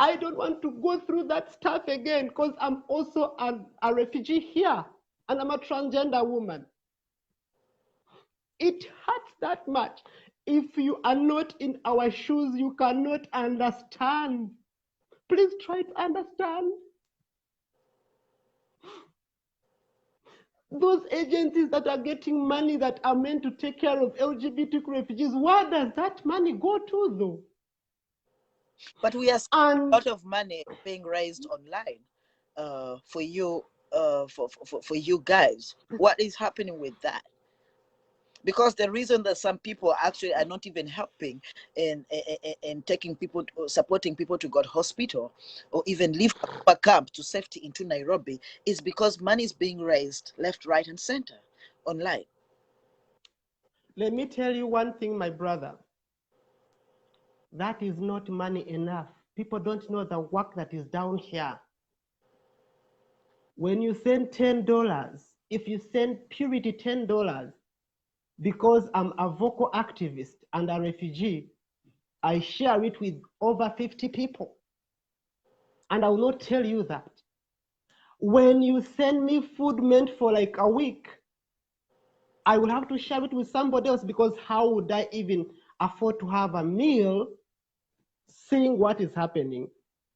N: I don't want to go through that stuff again because I'm also a refugee here and I'm a transgender woman. It hurts that much. If you are not in our shoes, you cannot understand. Please try to understand. Those agencies that are getting money that are meant to take care of LGBTQ refugees, where does that money go to though?
C: But we are seeing a lot of money being raised online for you, for you guys. What is happening with that? Because the reason that some people actually are not even helping in taking people, supporting people to God hospital, or even leave a camp to safety into Nairobi, is because money is being raised left, right, and center online.
N: Let me tell you one thing, my brother. That is not money enough. People don't know the work that is down here. When you send $10, if you send Purity $10, because I'm a vocal activist and a refugee, I share it with over 50 people. And I will not tell you that. When you send me food meant for like a week, I will have to share it with somebody else, because how would I even afford to have a meal seeing what is happening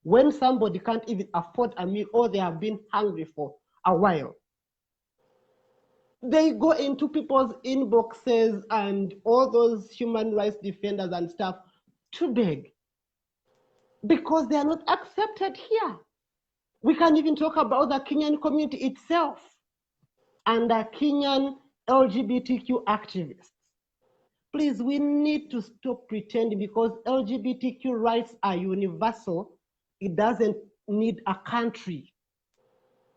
N: when somebody can't even afford a meal, or they have been hungry for a while? They go into people's inboxes and all those human rights defenders and stuff to beg, because they are not accepted here. We can even talk about the Kenyan community itself and the Kenyan LGBTQ activists. Please, we need to stop pretending, because LGBTQ rights are universal. It doesn't need a country.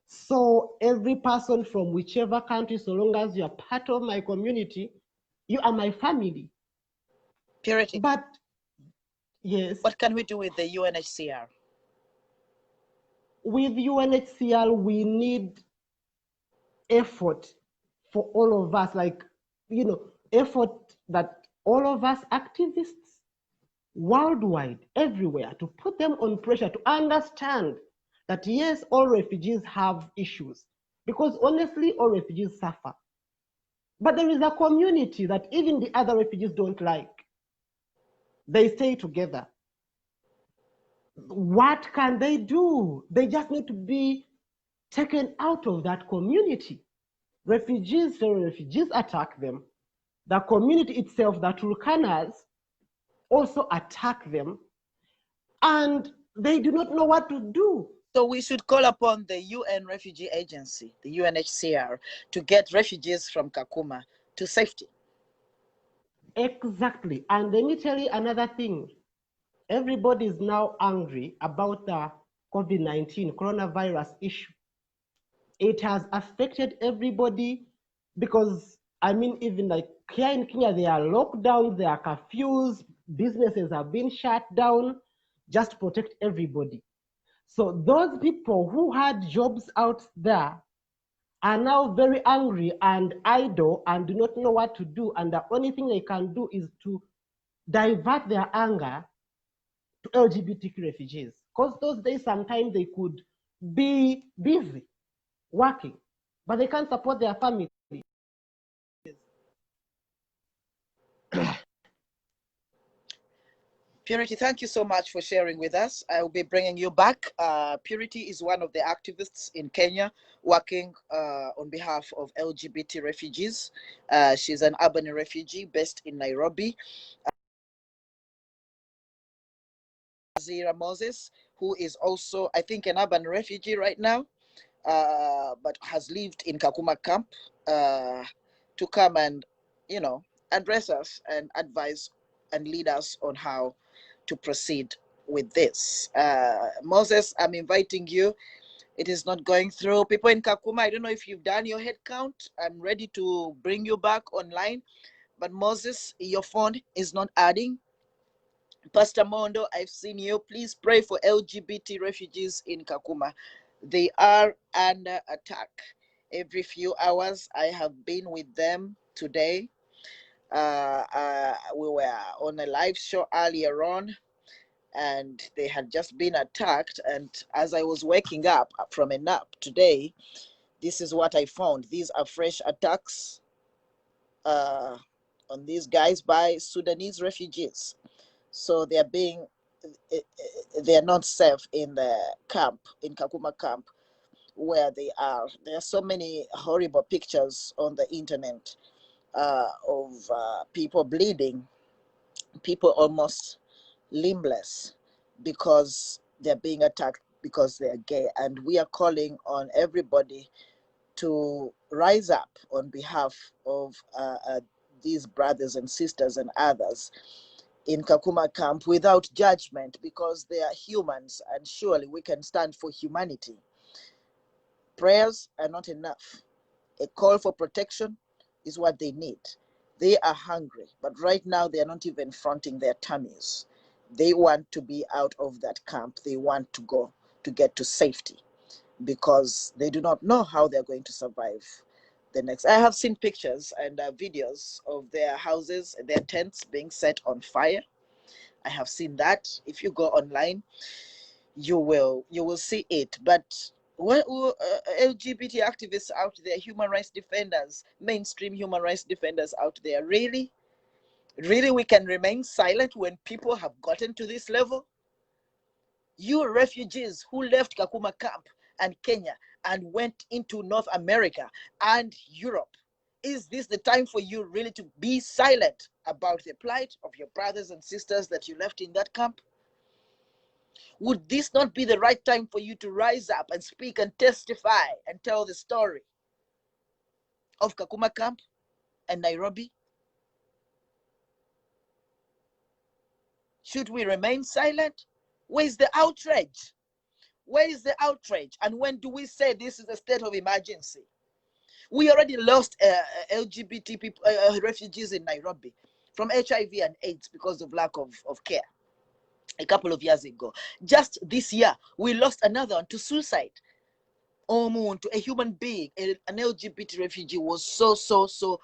N: So every person from whichever country, so long as you're part of my community, you are my family.
C: Purity.
N: But yes.
C: What can we do with the UNHCR?
N: With UNHCR, we need effort for all of us, like, effort that all of us activists worldwide, everywhere, to put them on pressure to understand that yes, all refugees have issues, because honestly, all refugees suffer. But there is a community that even the other refugees don't like. They stay together. What can they do? They just need to be taken out of that community. Refugees attack them. The community itself, the Turkanas, also attack them, and they do not know what to do.
C: So we should call upon the UN Refugee Agency, the UNHCR, to get refugees from Kakuma to safety.
N: Exactly. And let me tell you another thing. Everybody is now angry about the COVID-19 coronavirus issue. It has affected everybody, because, even like here in Kenya, there are lockdowns, there are curfews, businesses have been shut down just to protect everybody. So those people who had jobs out there are now very angry and idle and do not know what to do. And the only thing they can do is to divert their anger to LGBTQ refugees. Because those days, sometimes they could be busy working, but they can't support their family.
C: Purity, thank you so much for sharing with us. I will be bringing you back. Purity is one of the activists in Kenya working on behalf of LGBT refugees. She's an urban refugee based in Nairobi. Zira Moses, who is also, I think, an urban refugee right now, but has lived in Kakuma Camp, to come and, address us and advise and lead us on how to proceed with this. Moses, I'm inviting you. It is not going through. People in Kakuma, I don't know if you've done your head count. I'm ready to bring you back online. But Moses, your phone is not adding. Pastor Mondo, I've seen you. Please pray for LGBT refugees in Kakuma. They are under attack. Every few hours, I have been with them today. We were on a live show earlier on, and they had just been attacked. And as I was waking up from a nap today, this is what I found. These are fresh attacks on these guys by Sudanese refugees. So they're not safe in the camp, in Kakuma camp, where they are. There are so many horrible pictures on the internet of people bleeding, people almost limbless, because they're being attacked because they're gay. And we are calling on everybody to rise up on behalf of these brothers and sisters and others in Kakuma Camp without judgment, because they are humans and surely we can stand for humanity. Prayers are not enough. A call for protection is what they need. They are hungry, but right now they are not even fronting their tummies. They want to be out of that camp. They want to go to get to safety because they do not know how they're going to survive the next. I have seen pictures and videos of their houses, their tents being set on fire. I have seen that. If you go online, you will see it. But what LGBT activists out there, human rights defenders, mainstream human rights defenders out there, really we can remain silent when people have gotten to this level? You refugees who left Kakuma Camp and Kenya and went into North America and Europe, is this the time for you really to be silent about the plight of your brothers and sisters that you left in that camp? Would this not be the right time for you to rise up and speak and testify and tell the story of Kakuma Camp and Nairobi? Should we remain silent? Where is the outrage? Where is the outrage? And when do we say this is a state of emergency? We already lost LGBT people, refugees in Nairobi from HIV and AIDS because of lack of care a couple of years ago. Just this year, we lost another one to suicide. To a human being, an LGBT refugee was so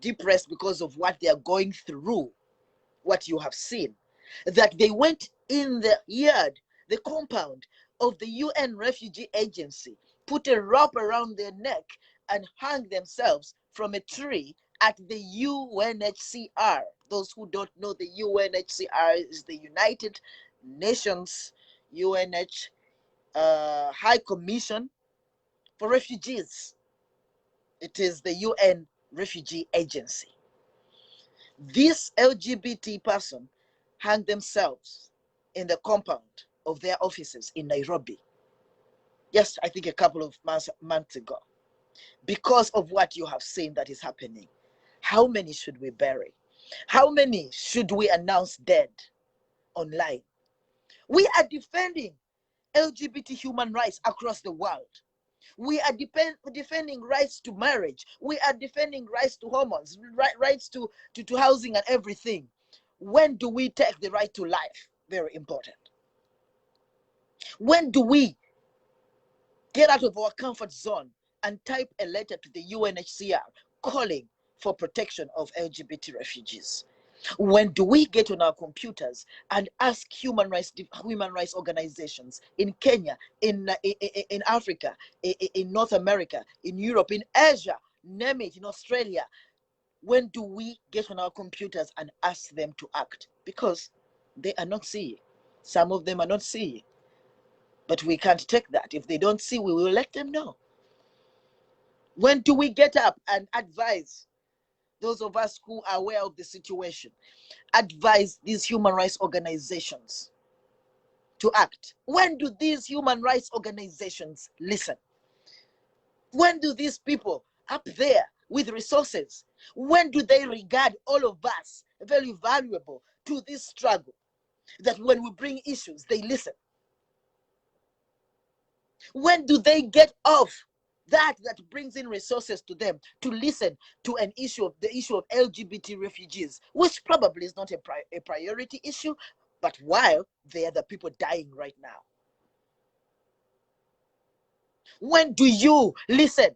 C: depressed because of what they are going through, what you have seen, that they went in the yard, the compound of the UN Refugee Agency, put a rope around their neck and hung themselves from a tree at the UNHCR. Those who don't know, the UNHCR is the United Nations High Commission for Refugees. It is the UN Refugee Agency. This LGBT person hung themselves in the compound of their offices in Nairobi, just I think a couple of months ago, because of what you have seen that is happening. How many should we bury? How many should we announce dead online? We are defending LGBT human rights across the world. We are defending rights to marriage. We are defending rights to hormones, rights to housing and everything. When do we take the right to life? Very important. When do we get out of our comfort zone and type a letter to the UNHCR calling for protection of LGBT refugees? When do we get on our computers and ask human rights organizations in Kenya, in Africa, in North America, in Europe, in Asia, name it, in Australia? When do we get on our computers and ask them to act? Because they are not seeing. Some of them are not seeing. But we can't take that. If they don't see, we will let them know. When do we get up and advise those of us who are aware of the situation, advise these human rights organizations to act? When do these human rights organizations listen? When do these people up there with resources, when do they regard all of us very valuable to this struggle, that when we bring issues, they listen? When do they get off that brings in resources to them to listen to the issue of LGBT refugees, which probably is not a priority issue, but while they are the people dying right now? When do you listen?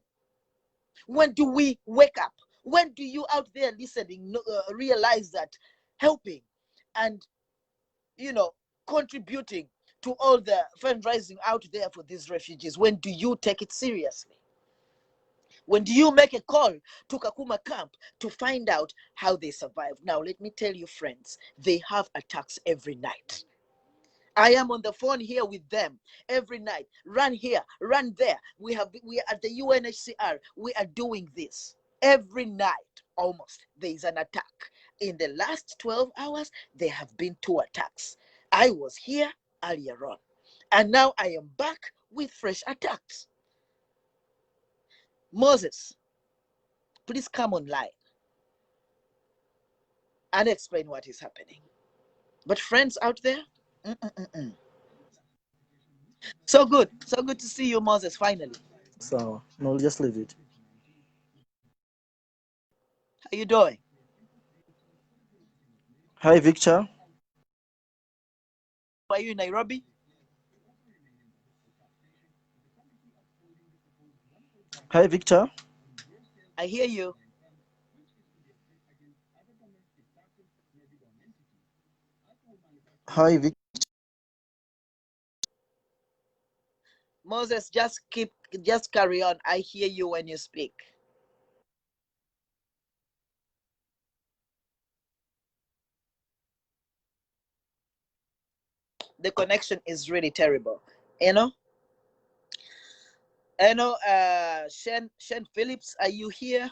C: When do we wake up? When do you out there listening realize that helping and contributing to all the fundraising out there for these refugees, when do you take it seriously? When do you make a call to Kakuma Camp to find out how they survive? Now, let me tell you, friends, they have attacks every night. I am on the phone here with them every night. Run here, run there. We are at the UNHCR. We are doing this every night. Almost there is an attack. In the last 12 hours, there have been 2 attacks. I was here earlier on, and now I am back with fresh attacks. Moses, please come online. and explain what is happening. But friends out there, mm-mm-mm-mm. So good to see you, Moses, finally.
O: So no, just leave it.
C: How you doing?
O: Hi, Victor.
C: Are you in Nairobi?
O: Hi, Victor.
C: I hear you.
O: Hi, Victor.
C: Moses, just carry on. I hear you when you speak. The connection is really terrible. You know? Shen Phillips, are you here?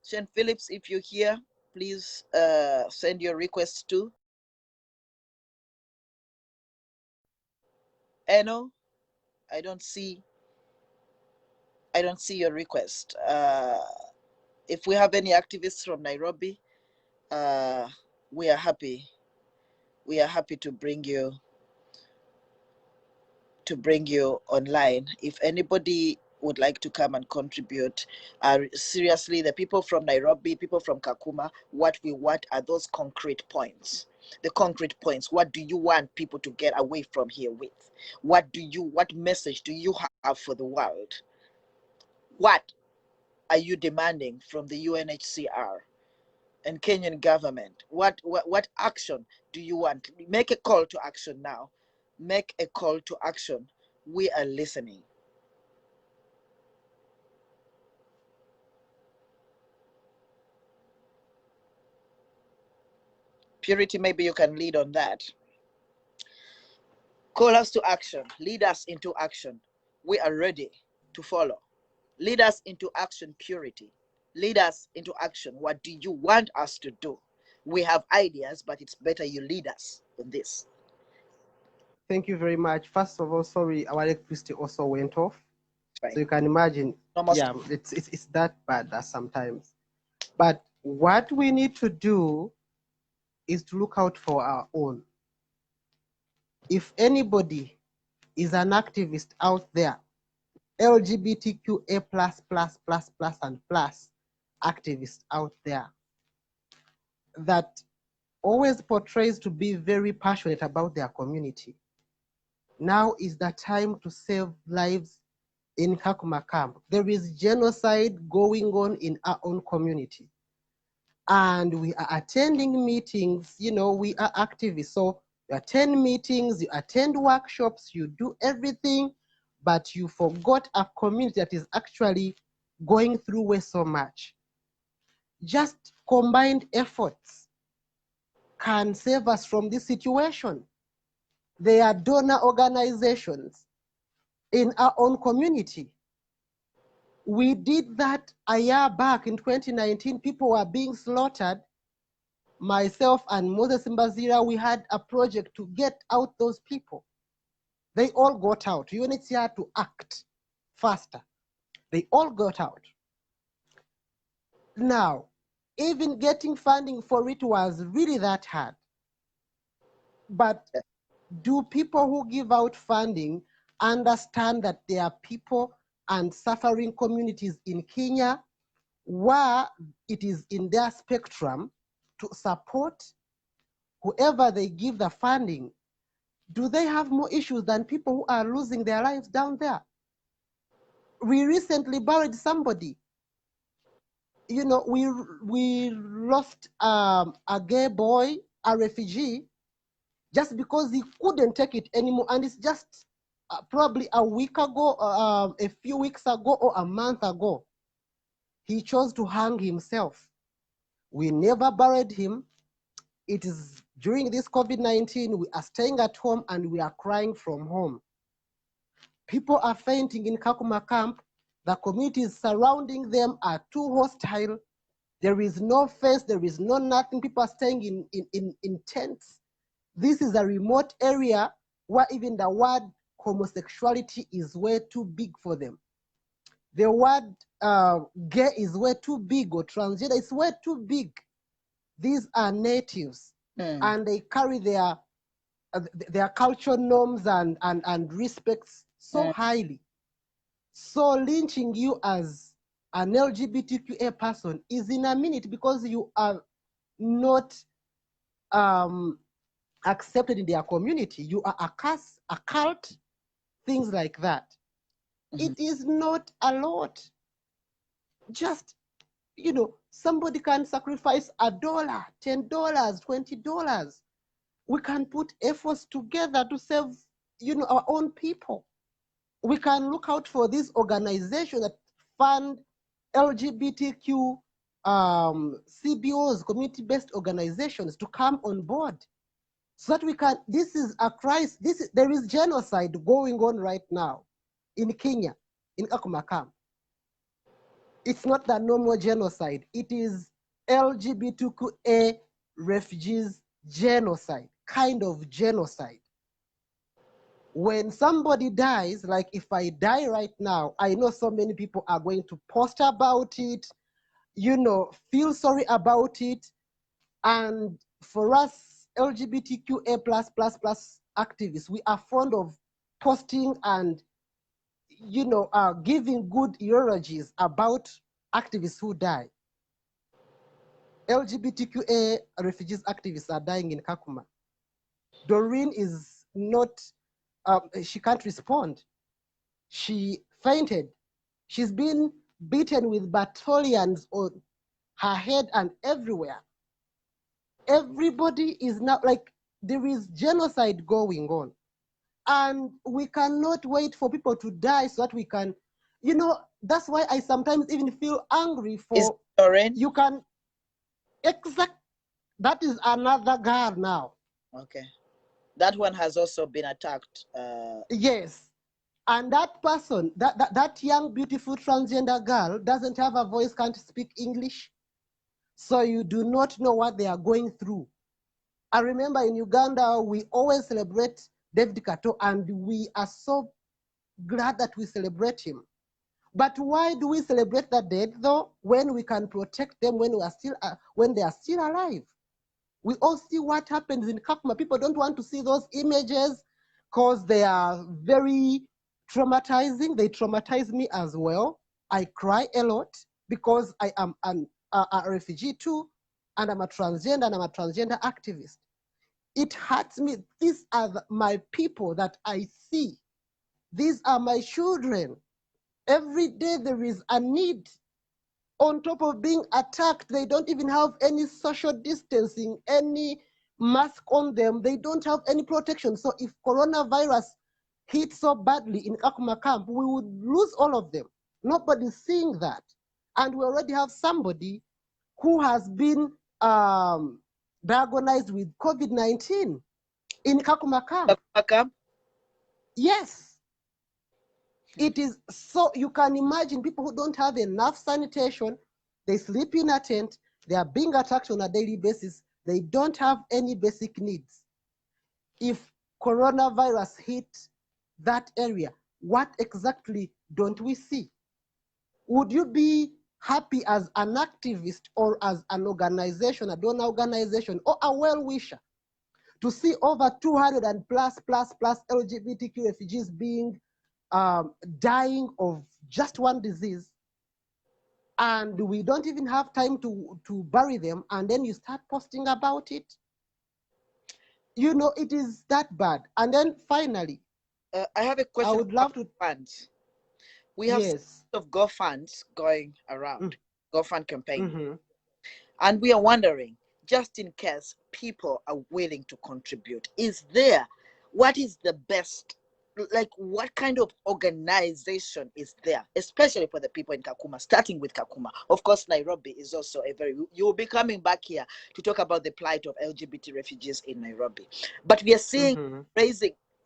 C: Shen Phillips, if you're here, please send your request too. Eno, I don't see your request. If we have any activists from Nairobi, uh, we are happy. We are happy to bring you online. If anybody would like to come and contribute, seriously, the people from Nairobi, people from Kakuma, what we want are those concrete points. The concrete points. What do you want people to get away from here with? What message do you have for the world? What are you demanding from the UNHCR and Kenyan government? What action do you want? Make a call to action now. Make a call to action. We are listening. Purity, maybe you can lead on that. Call us to action. Lead us into action. We are ready to follow. Lead us into action, Purity. Lead us into action. What do you want us to do? We have ideas, but it's better you lead us in this.
N: Thank you very much. First of all, sorry, our electricity also went off.
C: Right.
N: So you can imagine, yeah, it's that bad sometimes. But what we need to do is to look out for our own. If anybody is an activist out there, LGBTQA and plus activists out there that always portrays to be very passionate about their community, now is the time to save lives in Kakuma Camp. There is genocide going on in our own community. And we are attending meetings, you know, we are activists. So you attend meetings, you attend workshops, you do everything, but you forgot a community that is actually going through way so much. Just combined efforts can save us from this situation. There are donor organizations in our own community. We did that a year back in 2019. People were being slaughtered. Myself and Moses Mbazira, we had a project to get out those people. They all got out. UNHCR had to act faster. They all got out. Now, even getting funding for it was really that hard. But do people who give out funding understand that there are people and suffering communities in Kenya where it is in their spectrum to support whoever they give the funding? Do they have more issues than people who are losing their lives down there? We recently buried somebody. You know, we lost a gay boy, a refugee, just because he couldn't take it anymore. And it's just probably a week ago, a few weeks ago, or a month ago, he chose to hang himself. We never buried him. It is during this COVID-19, we are staying at home and we are crying from home. People are fainting in Kakuma Camp. The communities surrounding them are too hostile. There is no fence, there is no nothing. People are staying in tents. This is a remote area where even the word homosexuality is way too big for them. The word gay is way too big, or transgender is way too big. these are natives, and they carry their cultural norms and respects so highly. So lynching you as an LGBTQA person is in a minute because you are not accepted in their community. You are a caste, a cult, things like that. It is not a lot. Just, somebody can sacrifice $1, $10, $20. We can put efforts together to save, our own people. We can look out for these organizations that fund LGBTQ CBOs, community-based organizations, to come on board, so that we can. This is a crisis. There is genocide going on right now in Kenya, in Kakuma Camp. It's not the normal genocide. It is LGBTQA refugees genocide, kind of genocide. When somebody dies, like if I die right now, I know so many people are going to post about it, feel sorry about it. And for us, LGBTQA plus activists, we are fond of posting and, giving good eulogies about activists who die. LGBTQA refugees activists are dying in Kakuma. Doreen is not, she can't respond. She fainted. She's been beaten with battalions on her head and everywhere. Everybody is now, like, there is genocide going on. And we cannot wait for people to die so that we can, that's why I sometimes even feel angry for, you can, that is another girl now.
C: Okay. That one has also been attacked.
N: Yes. And that person, that young, beautiful transgender girl doesn't have a voice, can't speak English. So you do not know what they are going through. I remember in Uganda, we always celebrate David Kato, and we are so glad that we celebrate him. But why do we celebrate the dead, though, when we can protect them when they are still alive? We all see what happens in Kakuma. People don't want to see those images because they are very traumatizing. They traumatize me as well. I cry a lot because I am a refugee too, and I'm a transgender, and I'm a transgender activist. It hurts me. These are my people that I see. These are my children. Every day there is a need. On top of being attacked, they don't even have any social distancing, any mask on them. They don't have any protection. So if coronavirus hits so badly in Kakuma Camp, we would lose all of them. Nobody's seeing that. And we already have somebody who has been diagnosed with COVID-19 in Kakuma Camp.
C: Kakuma Camp?
N: Yes. It is so, you can imagine people who don't have enough sanitation, they sleep in a tent, they are being attacked on a daily basis, they don't have any basic needs. If coronavirus hit that area, what exactly don't we see? Would you be happy as an activist or as an organization, a donor organization, or a well-wisher to see over 200 and plus LGBTQ refugees being dying of just one disease, and we don't even have time to bury them, and then you start posting about it? It is that bad. And then finally,
C: I have a question.
N: I would love to
C: funds. We have of GoFunds going around, GoFund campaign, and we are wondering, just in case people are willing to contribute, what is the best, like what kind of organization is there, especially for the people in Kakuma, starting with Kakuma? Of course, Nairobi is also you will be coming back here to talk about the plight of LGBT refugees in Nairobi. But we are seeing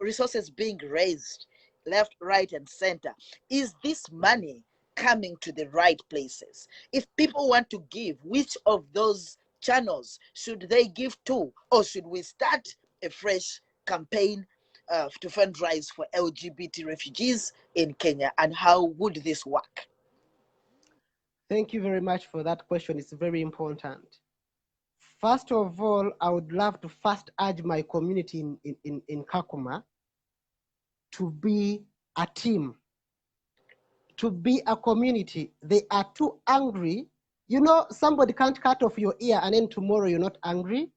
C: resources being raised left, right, and center. Is this money coming to the right places? If people want to give, which of those channels should they give to? Or should we start a fresh campaign to fundraise for LGBT refugees in Kenya? And how would this work?
N: Thank you very much for that question. It's very important. First of all, I would love to first urge my community in Kakuma to be a team, to be a community. They are too angry. You know, somebody can't cut off your ear and then tomorrow you're not angry.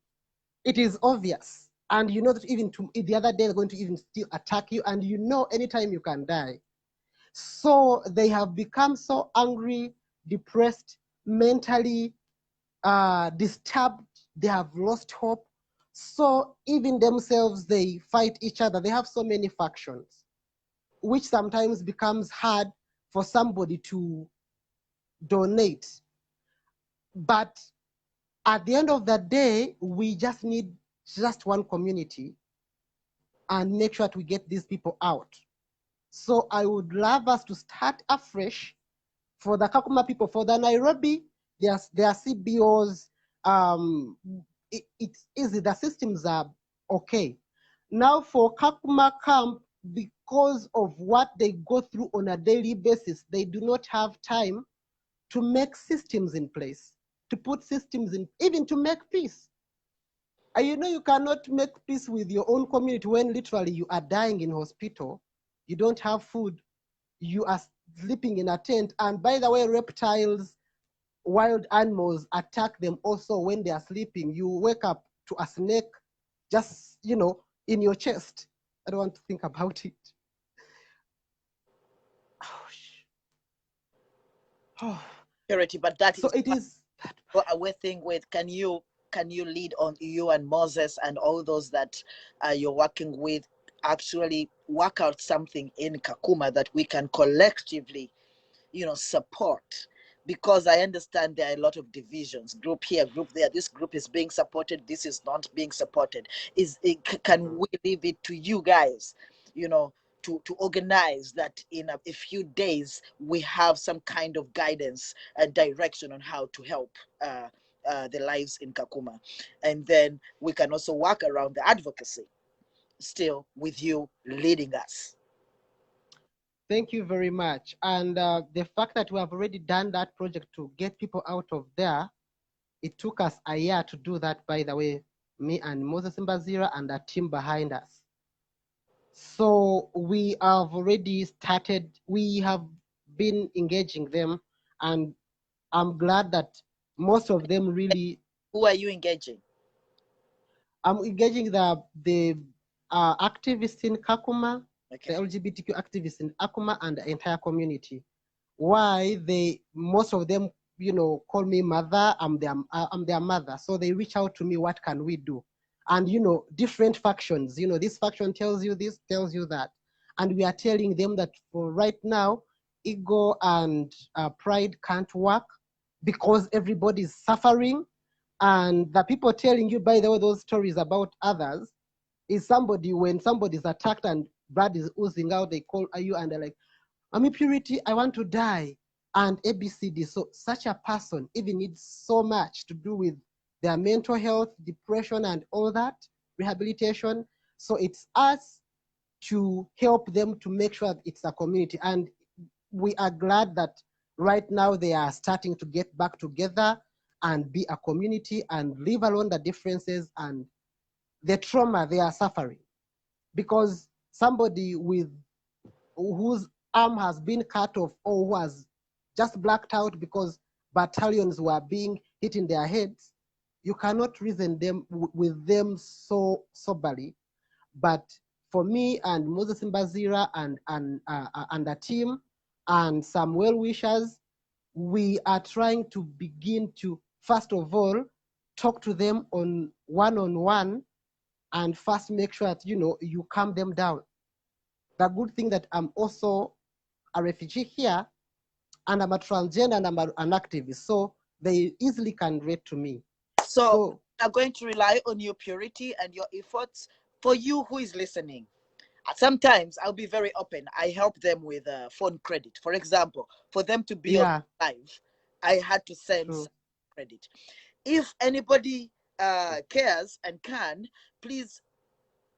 N: It is obvious. And you know that even the other day they're going to even still attack you, and you know anytime you can die. So they have become so angry, depressed, mentally disturbed. They have lost hope. So even themselves, they fight each other. They have so many factions, which sometimes becomes hard for somebody to donate. But at the end of the day, we just need just one community and make sure that we get these people out. So I would love us to start afresh for the Kakuma people. For the Nairobi, their CBOs, it's easy, the systems are okay. Now for Kakuma Camp, because of what they go through on a daily basis, they do not have time to make systems in place, to put systems in, even to make peace. And you know, you cannot make peace with your own community when literally you are dying in hospital, you don't have food, you are sleeping in a tent. And by the way, reptiles, wild animals attack them also when they are sleeping. You wake up to a snake just, you know, in your chest. I don't want to think about it.
C: Security, but that
N: so
C: is
N: it is
C: what we're thinking with. Can you lead on, you and Moses and all those that you're working with, actually work out something in Kakuma that we can collectively, you know, support? Because I understand there are a lot of divisions, group here, group there. This group is being supported, this is not being supported. Can we leave it to you guys, you know, to organize that in a few days we have some kind of guidance and direction on how to help the lives in Kakuma, and then we can also work around the advocacy, still with you leading us.
N: Thank you very much. And the fact that we have already done that project to get people out of there, it took us a year to do that, by the way, me and Moses Mbazira and the team behind us. So we have already started, we have been engaging them, and I'm glad that most of them really.
C: Who are you engaging?
N: I'm engaging the activists in Kakuma, the LGBTQ activists in Kakuma, and the entire community. Why most of them, you know, call me mother. I'm their mother. So they reach out to me. What can we do? And you know, different factions. You know, this faction tells you this, tells you that, and we are telling them that for right now, ego and pride can't work because everybody is suffering. And the people telling you, by the way, those stories about others is somebody, when somebody is attacked and blood is oozing out, they call you and they're like, I'm in purity, I want to die, and ABCD. So such a person even needs so much to do with their mental health, depression, and all that, rehabilitation. So it's us to help them to make sure that it's a community. And we are glad that right now they are starting to get back together and be a community and leave alone the differences and the trauma they are suffering. Because somebody whose arm has been cut off, or who has just blacked out because battalions were being hit in their heads, you cannot reason with them so soberly. But for me and Moses Mbazira and the team and some well-wishers, we are trying to begin to, first of all, talk to them on one-on-one, and first make sure that, you know, you calm them down. The good thing that I'm also a refugee here, and I'm a transgender, and I'm an activist, so they easily can relate to me.
C: So I'm going to rely on your purity and your efforts. For you who is listening, sometimes I'll be very open. I help them with phone credit. For example, for them to be on live, I had to send some credit. If anybody cares and can, please,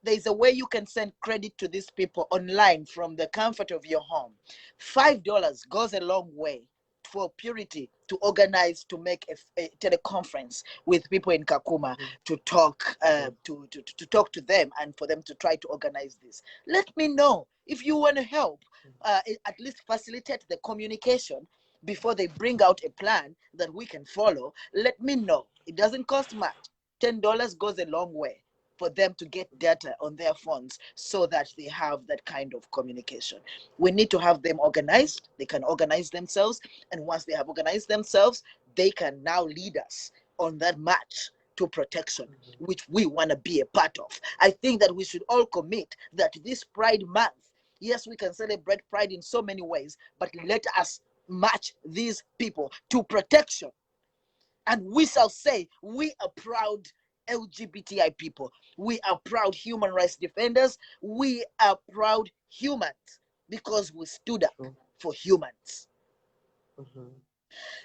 C: there's a way you can send credit to these people online from the comfort of your home. $5 goes a long way for Purity to organize to make a teleconference with people in Kakuma to talk to talk to them and for them to try to organize this. Let me know if you want to help. At least facilitate the communication before they bring out a plan that we can follow. Let me know. It doesn't cost much. $10 goes a long way for them to get data on their phones so that they have that kind of communication. We need to have them organized. They can organize themselves. And once they have organized themselves, they can now lead us on that march to protection, which we want to be a part of. I think that we should all commit that this Pride Month, yes, we can celebrate Pride in so many ways, but let us march these people to protection. And we shall say, we are proud LGBTI people. We are proud human rights defenders. We are proud humans because we stood up for humans.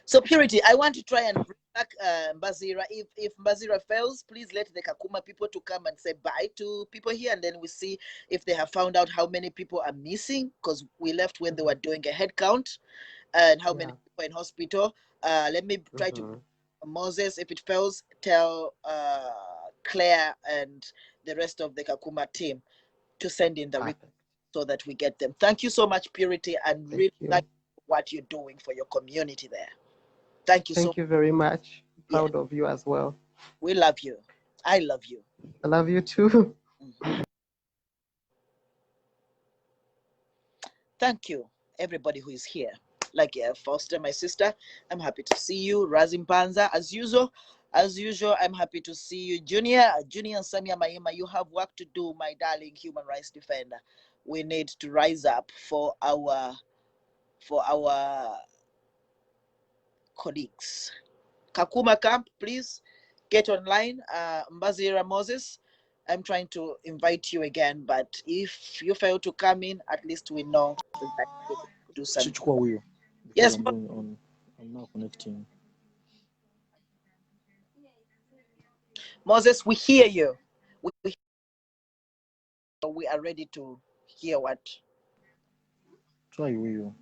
C: So Purity, I want to try and bring back Mbazira. If Mbazira fails, please let the Kakuma people to come and say bye to people here, and then we see if they have found out how many people are missing, because we left when they were doing a head count, and how many people in hospital. Let me try to Moses. If it fails, tell Claire and the rest of the Kakuma team to send in the report so that we get them. Thank you so much, Purity, and really thank you for what you're doing for your community there. Thank you so much.
N: Thank you very much. Proud of you as well.
C: We love you. I love you.
N: I love you too.
C: Thank you, everybody who is here. Like Foster, my sister, I'm happy to see you. Razim Panza, as usual, I'm happy to see you. Junior and Samia Mayima, you have work to do, my darling human rights defender. We need to rise up for our colleagues. Kakuma Camp, please get online. Mbazira Moses, I'm trying to invite you again, but if you fail to come in, at least we know that you do something. Yes,
O: I'm now connecting.
C: Moses, we hear you. We are ready to hear what.
O: Try you.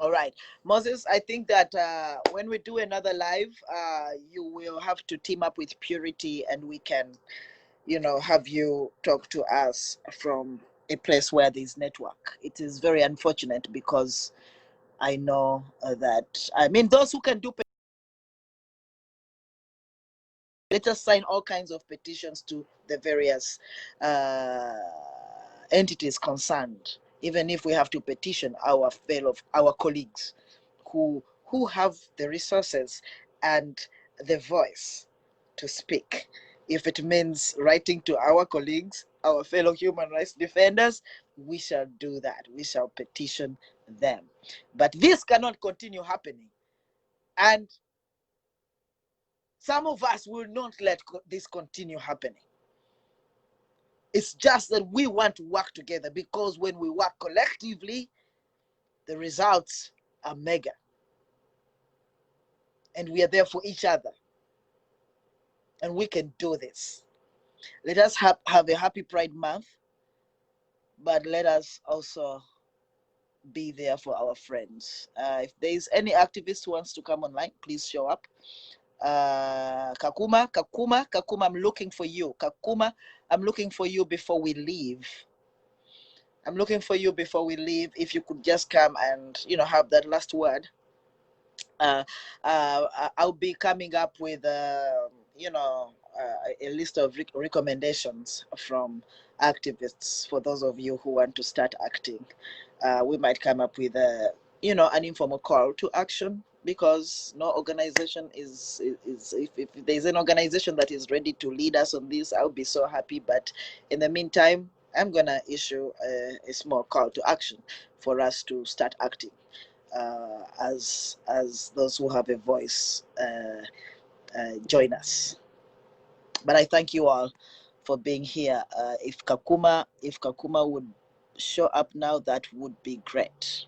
C: All right, Moses, I think that when we do another live, you will have to team up with Purity and we can, have you talk to us from a place where there's network. It is very unfortunate because I know that, those who can do, let us sign all kinds of petitions to the various entities concerned, even if we have to petition our colleagues who have the resources and the voice to speak. If it means writing to our colleagues, our fellow human rights defenders, we shall do that. We shall petition them. But this cannot continue happening. And some of us will not let this continue happening. It's just that we want to work together, because when we work collectively, the results are mega. And we are there for each other. And we can do this. Let us have a happy Pride Month, but let us also be there for our friends. If there is any activist who wants to come online, please show up. Kakuma, I'm looking for you. Kakuma, I'm looking for you before we leave. If you could just come and, have that last word. I'll be coming up with, a list of recommendations from activists for those of you who want to start acting. We might come up with an informal call to action, because no organization is if there's an organization that is ready to lead us on this, I'll be so happy. But in the meantime, I'm gonna issue a small call to action for us to start acting as those who have a voice. Join us. But I thank you all for being here. If Kakuma would show up now, that would be great.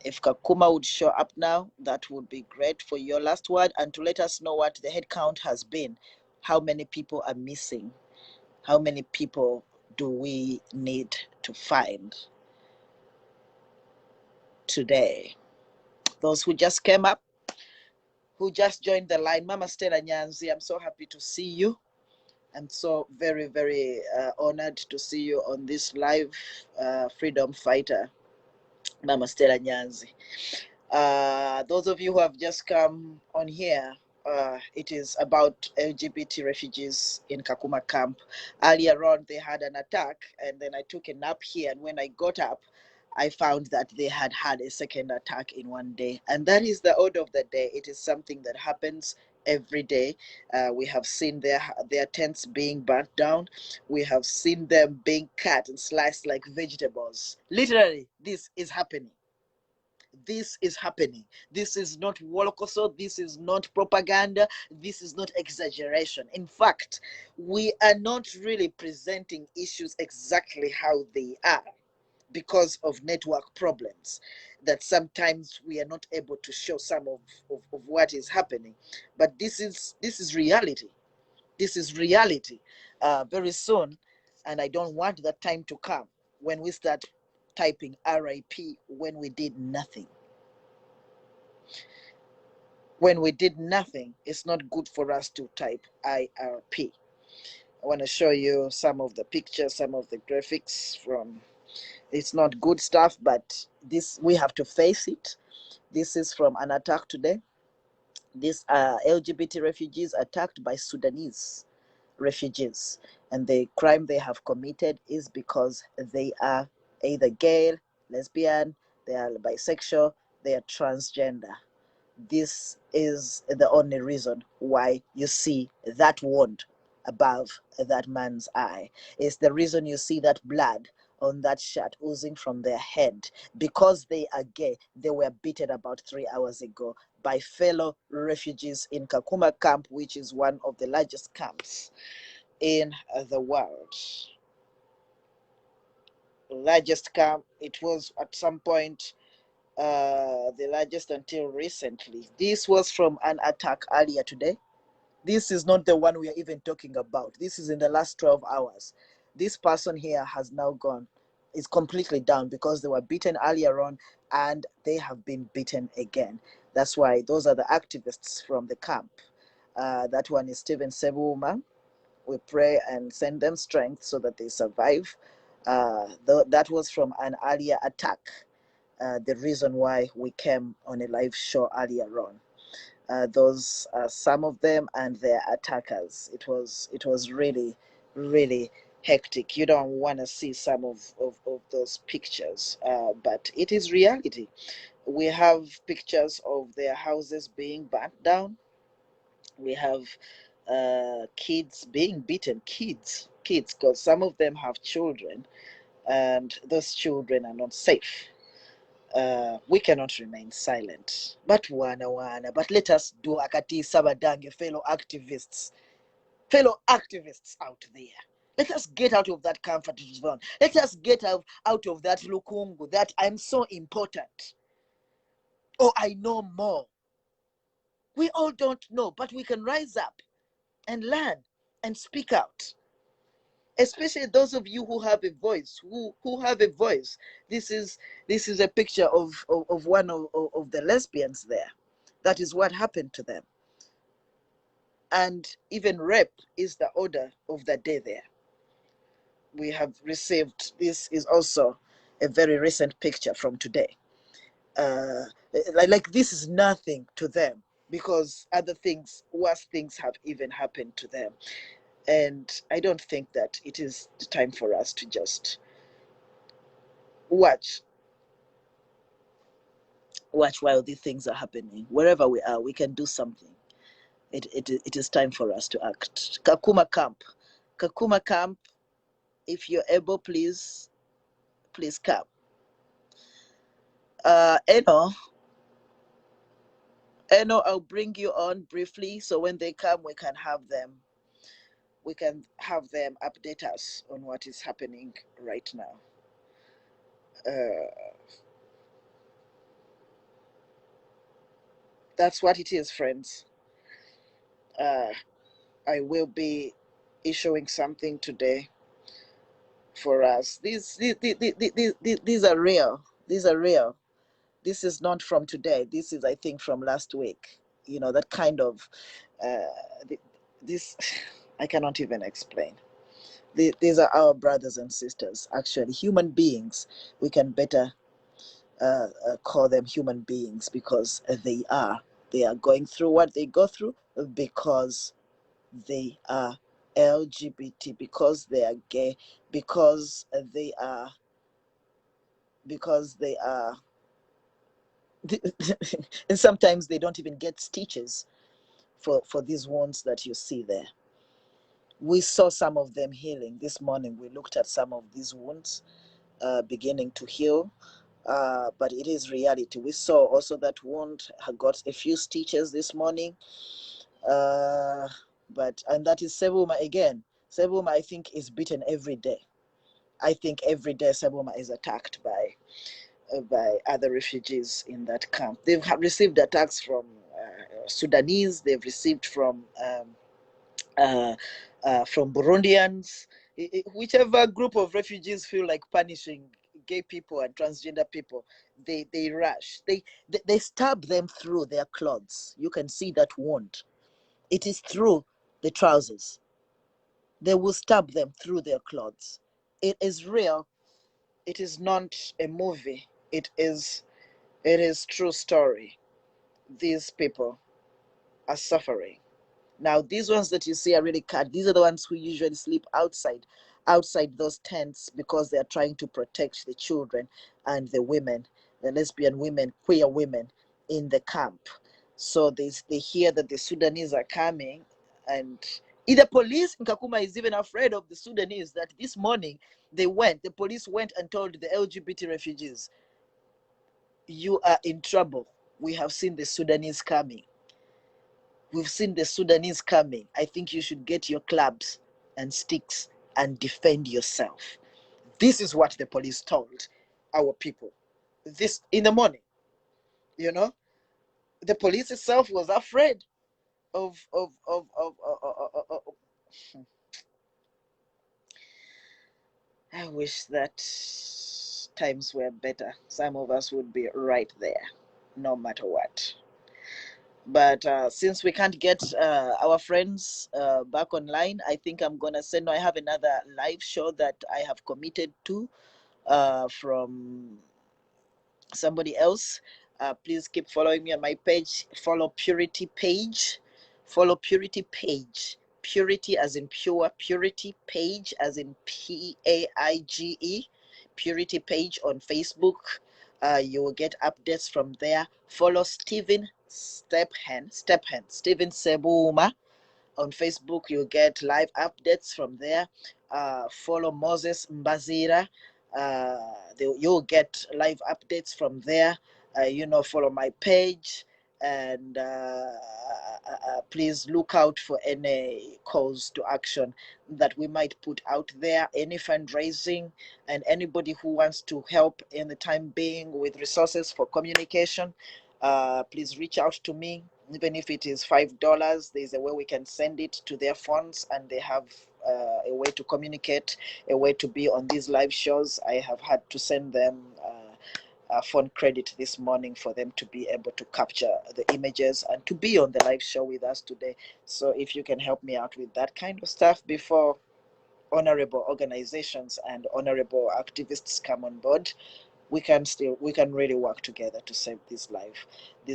C: If Kakuma would show up now, that would be great for your last word and to let us know what the head count has been. How many people are missing? How many people do we need to find today? Those who just came up, who just joined the line, Mama Stella Nyanzi, I'm so happy to see you. I'm so very, very honored to see you on this live freedom fighter, Mama Stella Nyanzi. Those of you who have just come on here, it is about LGBT refugees in Kakuma Camp. Earlier on, they had an attack, and then I took a nap here. And when I got up, I found that they had had a second attack in one day. And that is the order of the day. It is something that happens every day. We have seen their tents being burnt down. We have seen them being cut and sliced like vegetables. Literally, this is happening. This is happening. This is not wolokoso. This is not propaganda. This is not exaggeration. In fact, we are not really presenting issues exactly how they are because of network problems, that sometimes we are not able to show some of what is happening. But this is reality. This is reality. Very soon, and I don't want that time to come when we start typing RIP when we did nothing. When we did nothing, it's not good for us to type IRP. I want to show you some of the pictures, some of the graphics from, it's not good stuff, but this, we have to face it. This is from an attack today. These are LGBT refugees attacked by Sudanese refugees. And the crime they have committed is because they are either gay, lesbian, they are bisexual, they are transgender. This is the only reason why you see that wound above that man's eye. It's the reason you see that blood on that shirt oozing from their head. Because they are gay, they were beaten about 3 hours ago by fellow refugees in Kakuma Camp, which is one of the largest camps in the world. Largest camp. It was at some point the largest until recently. This was from an attack earlier today. This is not the one we are even talking about. This is in the last 12 hours. This person here has now gone, is completely down because they were beaten earlier on and they have been beaten again. That's why those are the activists from the camp. That one is Stephen Sebuma. We pray and send them strength so that they survive. That was from an earlier attack. The reason why we came on a live show earlier on. Those are some of them and their attackers. It was really, really hectic. You don't want to see some of those pictures, but it is reality. We have pictures of their houses being burnt down. We have kids being beaten. Kids, because some of them have children, and those children are not safe. We cannot remain silent. But let us do akati sabadange, fellow activists out there. Let us get out of that comfort zone. Let us get out of that lukungu, that I'm so important. Oh, I know more. We all don't know, but we can rise up and learn and speak out. Especially those of you who have a voice, who have a voice. This is a picture of one of the lesbians there. That is what happened to them. And even rape is the order of the day there. We have received, this is also a very recent picture from today. Like this is nothing to them because other things, worse things have even happened to them. And I don't think that it is the time for us to just watch while these things are happening. Wherever we are, we can do something. It is time for us to act. Kakuma Camp, if you're able, please come. Eno, I'll bring you on briefly so when they come, we can have them update us on what is happening right now. That's what it is, friends. I will be issuing something today for us. These are real. These are real. This is not from today. This is, I think, from last week. You know, that kind of this. I cannot even explain. These are our brothers and sisters. Actually, human beings. We can better call them human beings because they are. They are going through what they go through because they are LGBT, because they are gay, because they are because they are and sometimes they don't even get stitches for these wounds that you see there. We saw some of them healing this morning. We looked at some of these wounds beginning to heal, but it is reality. We saw also that wound had got a few stitches this morning, but and that is Sebuma again. Sebuma, I think, is beaten every day. I think every day Sebuma is attacked by other refugees in that camp. They've received attacks from Sudanese. They've received from Burundians. Whichever group of refugees feel like punishing gay people and transgender people, they rush. They stab them through their clothes. You can see that wound. It is through the trousers. They will stab them through their clothes. It is real. It is not a movie. It is true story. These people are suffering. Now, these ones that you see are really cut. These are the ones who usually sleep outside those tents because they are trying to protect the children and the women, the lesbian women, queer women in the camp. So they hear that the Sudanese are coming, and the police in Kakuma is even afraid of the Sudanese. That this morning the police went and told the LGBT refugees, "You are in trouble. We have seen the Sudanese coming. We've seen the Sudanese coming. I think you should get your clubs and sticks and defend yourself." This is what the police told our people. This in the morning, you know, the police itself was afraid of. I wish that times were better. Some of us would be right there, no matter what. But since we can't get our friends back online, I think I'm gonna send. I have another live show that I have committed to from somebody else. Please keep following me on my page. Follow Purity page. Follow Purity page. Purity as in pure. Purity page as in PAIGE. Purity page on Facebook. You will get updates from there. Follow Stephen Stephen Sebuma on Facebook. You'll get live updates from there. Follow Moses Mbazira. You'll get live updates from there. Follow my page, and please look out for any calls to action that we might put out there, any fundraising, and anybody who wants to help in the time being with resources for communication. Please reach out to me. Even if it is $5, there's a way we can send it to their phones, and they have a way to communicate, a way to be on these live shows. I have had to send them phone credit this morning for them to be able to capture the images and to be on the live show with us today. So if you can help me out with that kind of stuff before honorable organizations and honorable activists come on board, we can really work together to save these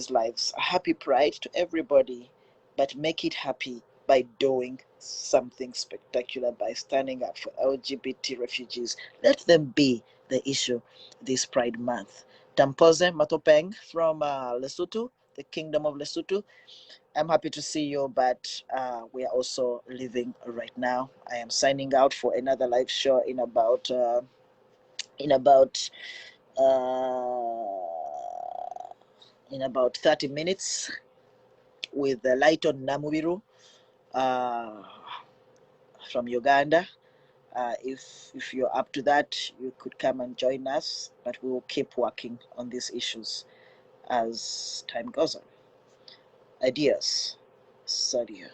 C: lives. Happy Pride to everybody, but make it happy by doing something spectacular, by standing up for LGBT refugees. Let them be the issue this Pride Month. Tampoze Matopeng from Lesotho, the Kingdom of Lesotho. I'm happy to see you, but we are also leaving right now. I am signing out for another live show in about in about 30 minutes with the Lighton Namubiru from Uganda. If you're up to that, you could come and join us, but we will keep working on these issues as time goes on. ideas. Sadia.